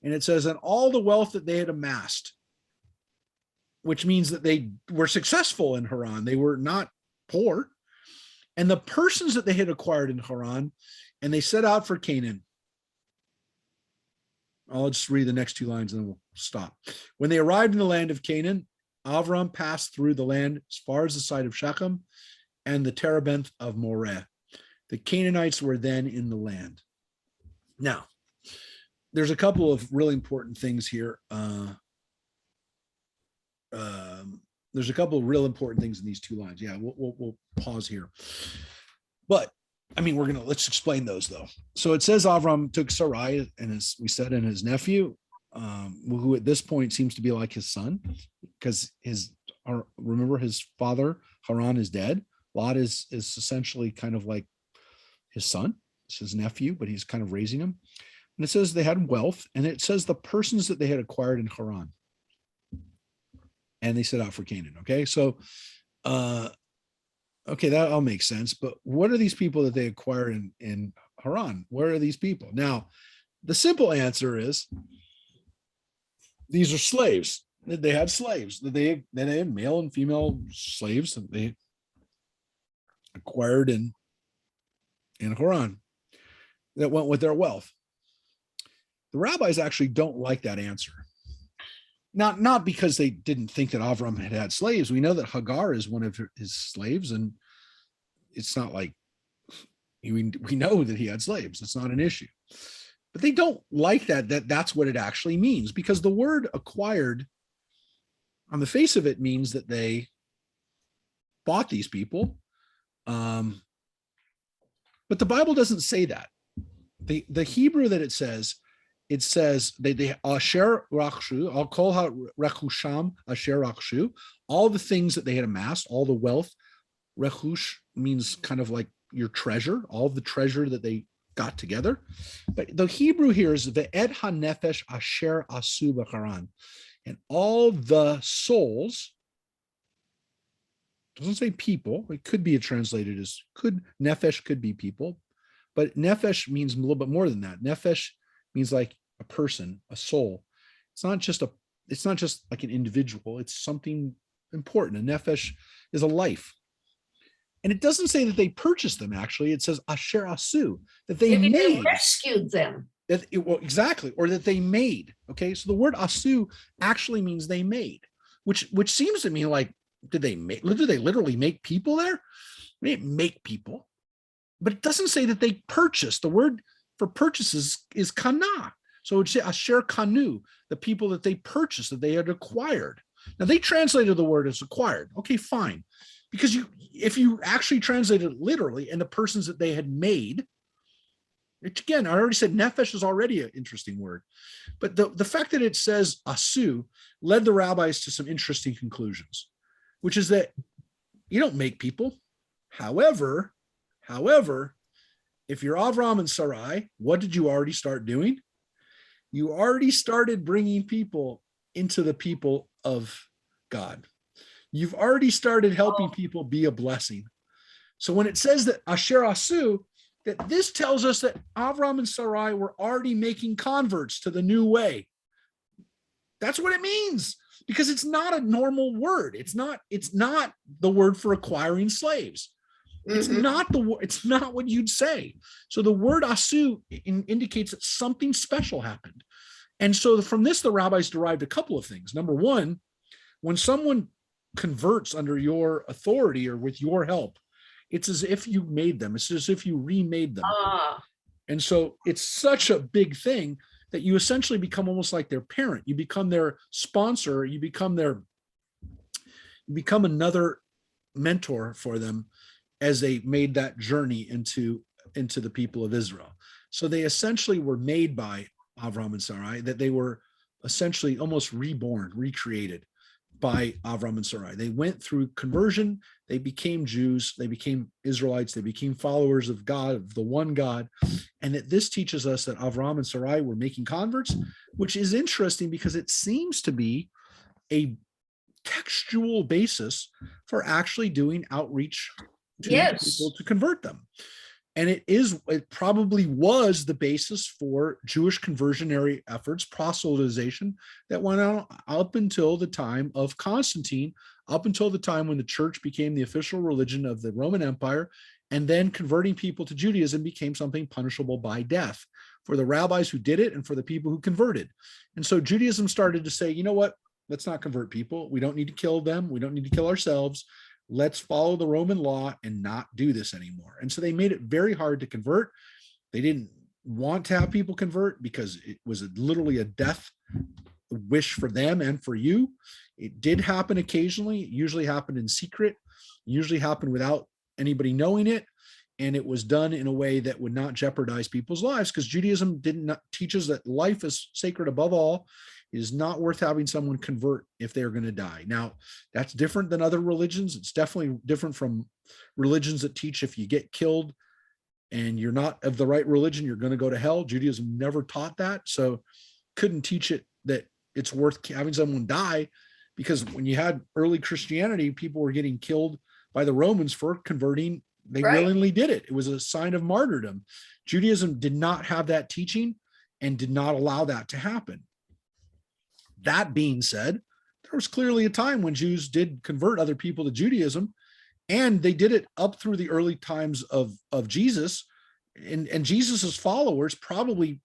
and it says, and all the wealth that they had amassed, which means that they were successful in Hurran. They were not poor. And the persons that they had acquired in Hurran, and they set out for Canaan. I'll just read the next two lines and then we'll stop. When they arrived in the land of Canaan, Avram passed through the land as far as the site of Shechem and the terebinth of Moreh. The Canaanites were then in the land. Now, there's a couple of really important things here. There's a couple of real important things in these two lines. Yeah, we'll pause here. But I mean, let's explain those though. So it says Avram took Sarai and his nephew, who at this point seems to be like his son, because remember his father Hurran is dead. Lot is essentially kind of like his son. It's his nephew, but he's kind of raising him. And it says they had wealth, and it says the persons that they had acquired in Hurran. And they set out for Canaan. Okay, so okay, that all makes sense. But what are these people that they acquired in Hurran? Where are these people? Now, the simple answer is these are slaves. They had slaves. They had male and female slaves that they acquired in Hurran that went with their wealth. The rabbis actually don't like that answer. Not because they didn't think that Avram had slaves. We know that Hagar is one of his slaves, and it's not like we know that he had slaves. It's not an issue. But they don't like that's what it actually means, because the word acquired on the face of it means that they bought these people. But the Bible doesn't say that. The Hebrew that it says they asher rakshu, al kol ha-rechusham asher rakshu, all the things that they had amassed, all the wealth. Rechush means kind of like your treasure, all the treasure that they got together. But the Hebrew here is ve'et ha-nefesh asher asu b'charan, and all the souls. Doesn't say people. It could be translated as nefesh could be people, but nefesh means a little bit more than that. Nefesh means like a person, a soul. It's not just like an individual. It's something important. A nefesh is a life. And it doesn't say that they purchased them, actually. It says asher asu, that they Maybe they made. rescued them. Exactly, or that they made. Okay, so the word asu actually means they made, which seems to me like, did they literally make people there? They didn't make people. But it doesn't say that they purchased. The word for purchases is kana. So it would say asher kanu, the people that they purchased, that they had acquired. Now they translated the word as acquired. Okay, fine. Because if you actually translated it literally, and the persons that they had made, which again, I already said nefesh is already an interesting word. But the fact that it says asu led the rabbis to some interesting conclusions, which is that you don't make people. However, if you're Avram and Sarai, what did you already start doing? You already started bringing people into the people of God. You've already started helping people be a blessing. So when it says that asher asu, that this tells us that Avram and Sarai were already making converts to the new way. That's what it means, because it's not a normal word. It's not the word for acquiring slaves. It's not what you'd say. So the word asu indicates that something special happened. And so from this, the rabbis derived a couple of things. Number one, when someone converts under your authority or with your help, it's as if you made them. It's as if you remade them. And so it's such a big thing that you essentially become almost like their parent. You become their sponsor. You become another mentor for them as they made that journey into the people of Israel. So they essentially were made by Avram and Sarai, that they were essentially almost reborn, recreated by Avram and Sarai. They went through conversion, they became Jews, they became Israelites, they became followers of God, of the one God. And that this teaches us that Avram and Sarai were making converts, which is interesting because it seems to be a textual basis for actually doing outreach to Yes. people to convert them. And it probably was the basis for Jewish conversionary efforts, proselytization that went on up until the time of Constantine, up until the time when the church became the official religion of the Roman Empire, and then converting people to Judaism became something punishable by death for the rabbis who did it and for the people who converted. And so Judaism started to say, you know what, let's not convert people. We don't need to kill them. We don't need to kill ourselves. Let's follow the Roman law and not do this anymore. And so they made it very hard to convert. They didn't want to have people convert because it was literally a death wish for them and for you. It did happen occasionally. It usually happened in secret, usually happened without anybody knowing it. And it was done in a way that would not jeopardize people's lives, because Judaism didn't teach us that life is sacred above all. It is not worth having someone convert if they're going to die. Now, that's different than other religions. It's definitely different from religions that teach if you get killed and you're not of the right religion, you're going to go to hell. Judaism never taught that. So couldn't teach it that it's worth having someone die, because when you had early Christianity, people were getting killed by the Romans for converting. They Right. willingly did it. It was a sign of martyrdom. Judaism did not have that teaching and did not allow that to happen. That being said, there was clearly a time when Jews did convert other people to Judaism, and they did it up through the early times of Jesus. And Jesus's followers probably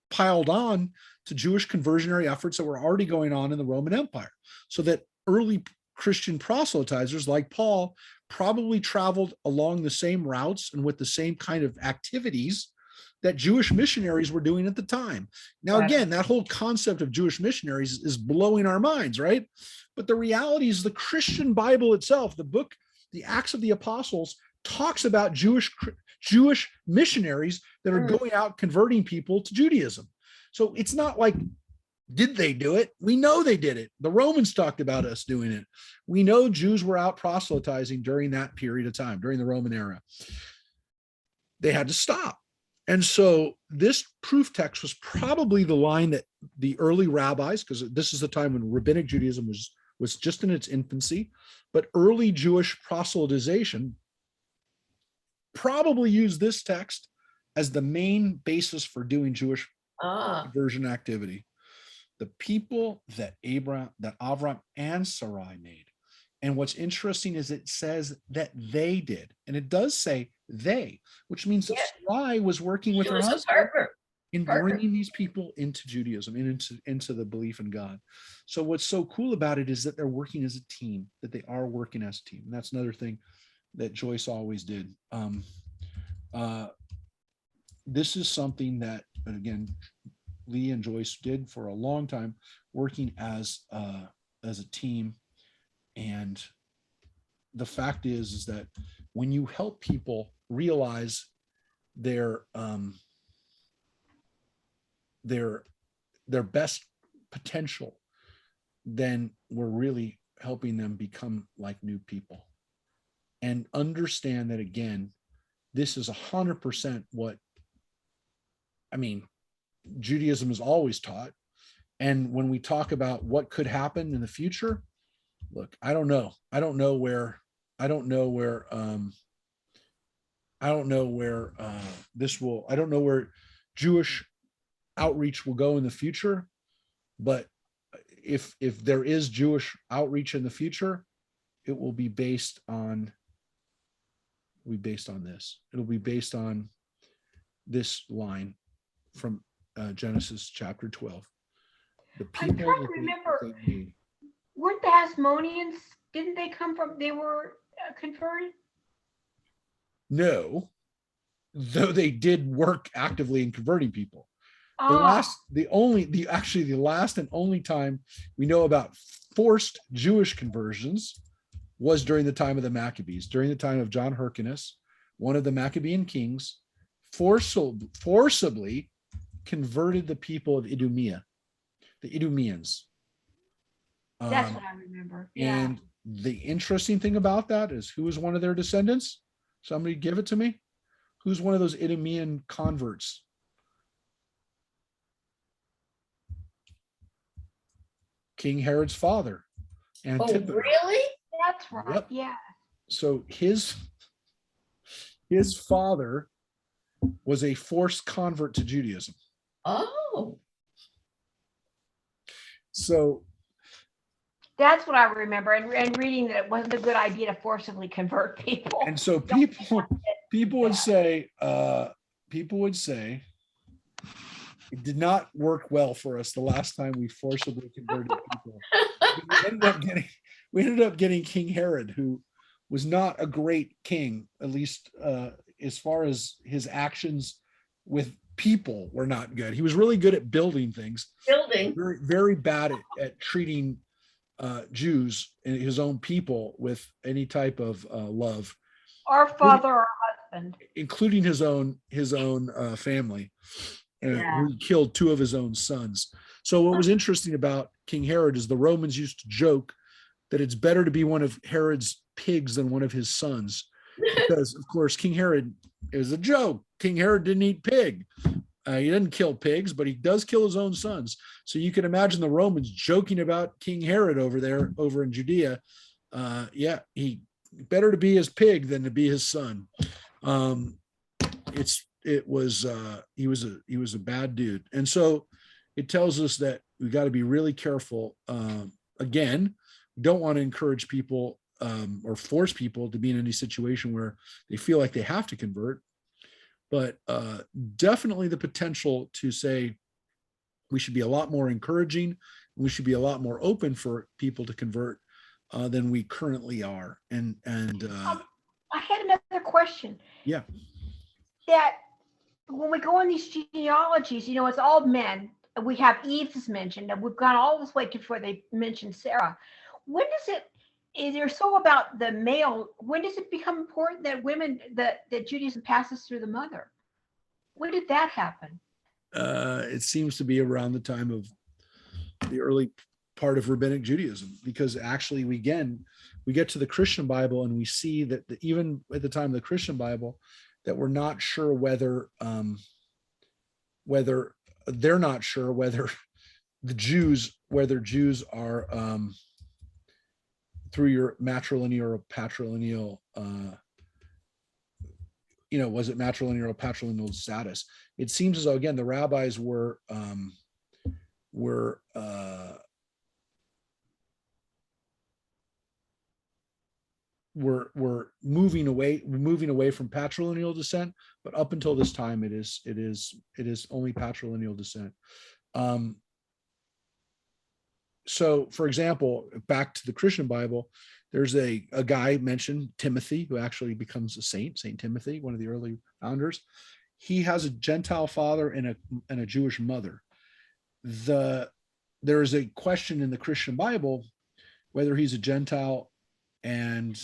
piled on to Jewish conversionary efforts that were already going on in the Roman Empire, so that early Christian proselytizers like Paul probably traveled along the same routes and with the same kind of activities that Jewish missionaries were doing at the time. Now, Right. again, that whole concept of Jewish missionaries is blowing our minds, right? But the reality is the Christian Bible itself, the book, the Acts of the Apostles, talks about Jewish missionaries that are going out converting people to Judaism. So it's not like, did they do it? We know they did it. The Romans talked about us doing it. We know Jews were out proselytizing during that period of time, during the Roman era. They had to stop. And so this proof text was probably the line that the early rabbis, because this is the time when rabbinic Judaism was just in its infancy, but early Jewish proselytization probably used this text as the main basis for doing Jewish conversion activity. The people that Avram and Sarai made. And what's interesting is it says that they did, and it does say they, which means that Sarai was working with her husband in bringing these people into Judaism and into the belief in God. So what's so cool about it is that they're working as a team, that they are working as a team. And that's another thing that Joyce always did. This is something that, again, Lee and Joyce did for a long time, working as a team. And the fact is that when you help people realize their best potential, then we're really helping them become like new people. And understand that, again, this is 100% what, Judaism is always taught. And when we talk about what could happen in the future, look, I don't know where Jewish outreach will go in the future. But if there is Jewish outreach in the future, it will be based on this. It'll be based on this line from Genesis chapter 12. The I'm people trying to remember, weren't the Hasmoneans, didn't they come from, they were converted? No, though they did work actively in converting people. The last and only time we know about forced Jewish conversions was during the time of the Maccabees, during the time of John Hyrcanus, one of the Maccabean kings, forcibly converted the people of Idumea, the Idumeans. That's what I remember. Yeah. And the interesting thing about that is, who was one of their descendants? Somebody give it to me. Who's one of those Idumean converts? King Herod's father. Oh, Antipater. really? That's right. Yep. Yeah. So his father was a forced convert to Judaism. Oh, So That's what I remember, and reading that it wasn't a good idea to forcibly convert people. and so people would say it did not work well for us the last time we forcibly converted people. We ended up getting King Herod, who was not a great king, at least as far as his actions with people were not good. He was really good at building things, building. very, very bad at treating Jews and his own people with any type of love, Our father or husband. including his own family. Yeah. Who killed two of his own sons. So what was interesting about King Herod is the Romans used to joke that it's better to be one of Herod's pigs than one of his sons, because of course King Herod is a joke. King Herod didn't eat pig. He didn't kill pigs, but he does kill his own sons. So you can imagine the Romans joking about King Herod over in Judea. Yeah, he better to be his pig than to be his son. He was a bad dude. And so it tells us that we got to be really careful. Again, we don't want to encourage people or force people to be in any situation where they feel like they have to convert, but definitely the potential to say we should be a lot more encouraging. We should be a lot more open for people to convert than we currently are. And I had another question. Yeah. That when we go on these genealogies, it's all men. We have Eve's mentioned, and we've gone all this way to before they mentioned Sarah. When does it, is there so about the male, when does it become important that women, that Judaism passes through the mother? When did that happen? It seems to be around the time of the early part of rabbinic Judaism, because actually we get to the Christian Bible and we see that even at the time of the Christian Bible, that we're not sure whether they're not sure whether Jews are through your matrilineal or patrilineal, was it matrilineal or patrilineal status? It seems as though, again, the rabbis were moving away from patrilineal descent, but up until this time, it is only patrilineal descent. So, for example, back to the Christian Bible, there's a guy mentioned, Timothy, who actually becomes a saint, Saint Timothy, one of the early founders. He has a Gentile father and a Jewish mother. There is a question in the Christian Bible whether he's a Gentile, and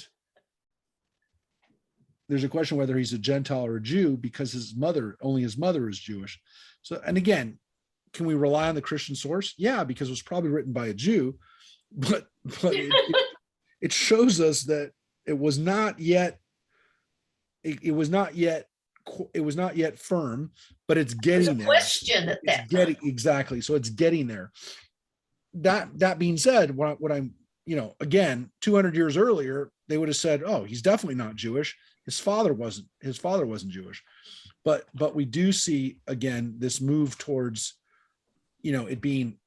there's a question whether he's a Gentile or a Jew, because only his mother is Jewish. So, and again, can we rely on the Christian source? Yeah, because it was probably written by a Jew, but it shows us that it was not yet firm, but it's getting there. Question at that time. Exactly. So it's getting there. That being said, what I'm, again, 200 years earlier, they would have said, oh, he's definitely not Jewish. His father wasn't Jewish. But we do see, again, this move towards, it being,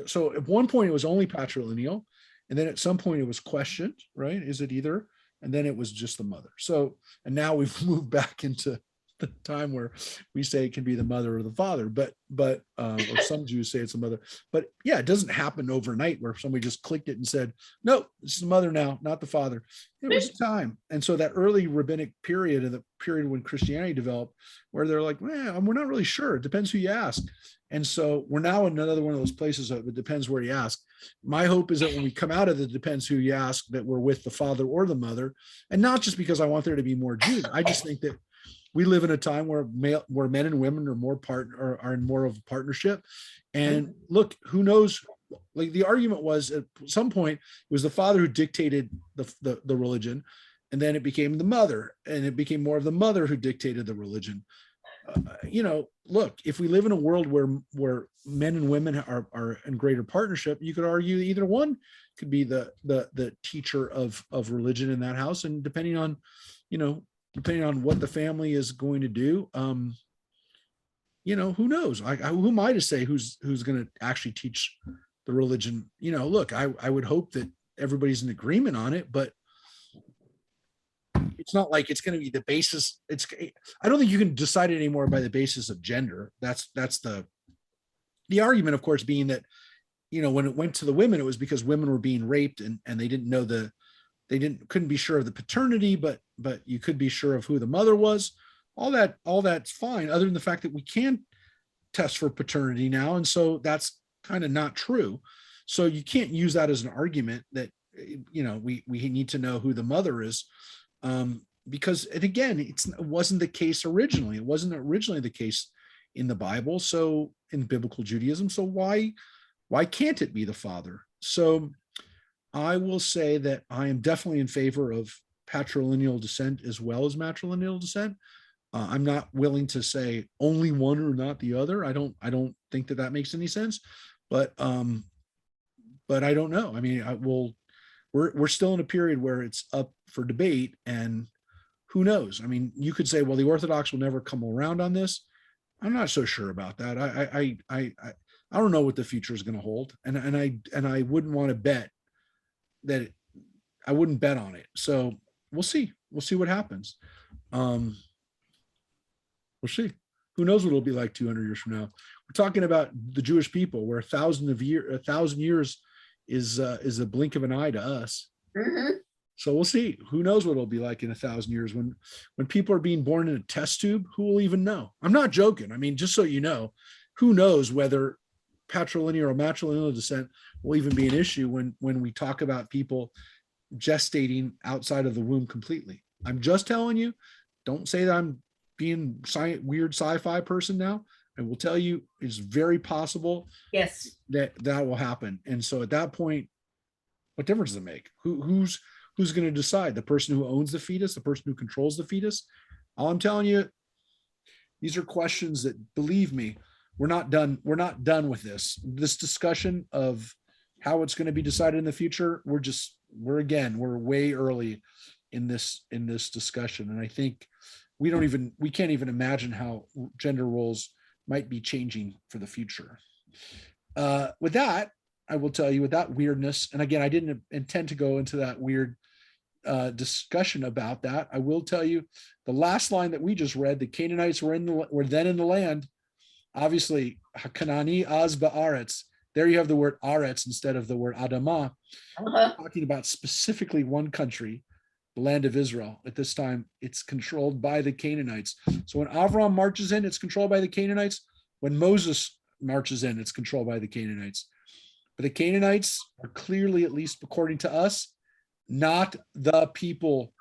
so at one point it was only patrilineal, and then at some point it was questioned, right? Is it either? And then it was just the mother. So, and now we've moved back into the time where we say it can be the mother or the father, but or some Jews say it's the mother. But yeah, it doesn't happen overnight where somebody just clicked it and said, no, it's the mother now, not the father. It was time. And so that early rabbinic period, and the period when Christianity developed, where they're like, well, we're not really sure. It depends who you ask. And so we're now in another one of those places of it depends where you ask. My hope is that when we come out of the depends who you ask, that we're with the father or the mother, and not just because I want there to be more Jews. I just think that we live in a time where men and women are in more of a partnership. And look, who knows? Like the argument was at some point it was the father who dictated the religion, and then it became the mother, and it became more of the mother who dictated the religion. look, if we live in a world where men and women are in greater partnership, you could argue either one could be the teacher of religion in that house. And depending on what the family is going to do, who knows? Who am I to say who's going to actually teach the religion? Look, I would hope that everybody's in agreement on it, but it's not like it's going to be the basis. I don't think you can decide it anymore by the basis of gender. That's the argument, of course, being that, when it went to the women, it was because women were being raped and they didn't know couldn't be sure of the paternity, but you could be sure of who the mother was. All that's fine, other than the fact that we can test for paternity now. And so that's kind of not true. So you can't use that as an argument that, we need to know who the mother is. Because, and again, it wasn't the case originally. It wasn't originally the case in the Bible. So in biblical Judaism, so why can't it be the father? So I will say that I am definitely in favor of patrilineal descent as well as matrilineal descent. I'm not willing to say only one or not the other. I don't think that makes any sense, but I don't know. I mean, we're still in a period where it's up for debate, and who knows? I mean, you could say, well, the Orthodox will never come around on this. I'm not so sure about that. I don't know what the future is going to hold, and I wouldn't want to bet that. I wouldn't bet on it. So we'll see. We'll see what happens. We'll see. Who knows what it'll be like 200 years from now? We're talking about the Jewish people, where 1,000 years is a blink of an eye to us. Mhm. So we'll see. Who knows what it'll be like in 1,000 years when people are being born in a test tube? Who will even know? I'm not joking. I mean, just so you know, who knows whether patrilineal or matrilineal descent will even be an issue when we talk about people gestating outside of the womb completely. I'm just telling you. Don't say that I'm being weird sci-fi person now. I will tell you, it's very possible Yes. that will happen. And so at that point, what difference does it make? Who's going to decide? The person who owns the fetus, the person who controls the fetus? All I'm telling you, these are questions that, believe me, we're not done. We're not done with this discussion of how it's going to be decided in the future. We're way early in this discussion. And I think we can't even imagine how gender roles might be changing for the future. With that, I will tell you, with that weirdness, and again, I didn't intend to go into that weird discussion about that. I will tell you the last line that we just read, the Canaanites were then in the land. Obviously, Hakanani az ba'aretz. There you have the word aretz instead of the word Adamah, talking about specifically one country, the land of Israel. At this time, it's controlled by the Canaanites. So when Avram marches in, it's controlled by the Canaanites. When Moses marches in, it's controlled by the Canaanites. But the Canaanites are clearly, at least according to us, not the people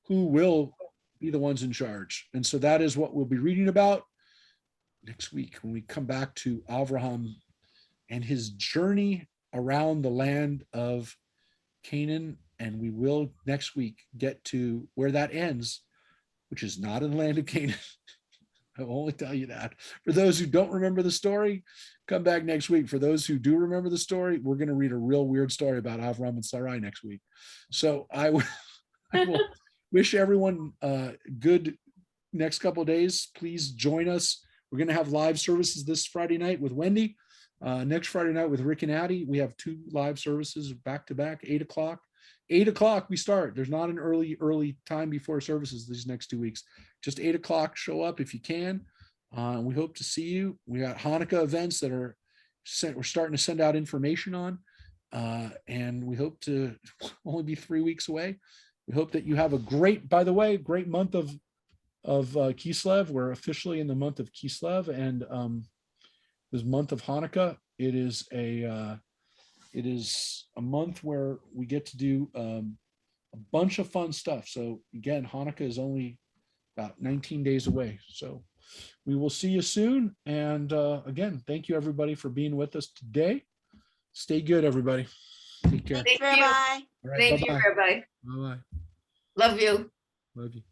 who will be the ones in charge. And so that is what we'll be reading about next week when we come back to Avraham and his journey around the land of Canaan. And we will next week get to where that ends, which is not in the land of Canaan. I will only tell you that. For those who don't remember the story, come back next week. For those who do remember the story, we're going to read a real weird story about Avram and Sarai next week. So I will wish everyone good next couple of days. Please join us. We're going to have live services this Friday night with Wendy. Next Friday night with Rick and Addie. We have 2 live services back to back, 8 o'clock. 8 o'clock we start. There's not an early time before services these next 2 weeks. Just 8 o'clock. Show up if you can. We hope to see you. We got Hanukkah events that we're starting to send out information on. And we hope to only be 3 weeks away. We hope that you have a great month of Kislev. We're officially in the month of Kislev, and this month of Hanukkah, it is a month where we get to do a bunch of fun stuff. So again, Hanukkah is only about 19 days away. So we will see you soon. And again, thank you everybody for being with us today. Stay good, everybody. Take care. Thank you. Bye-bye. All right, Thank you, bye-bye. Rabbi. Bye-bye. Love you. Love you.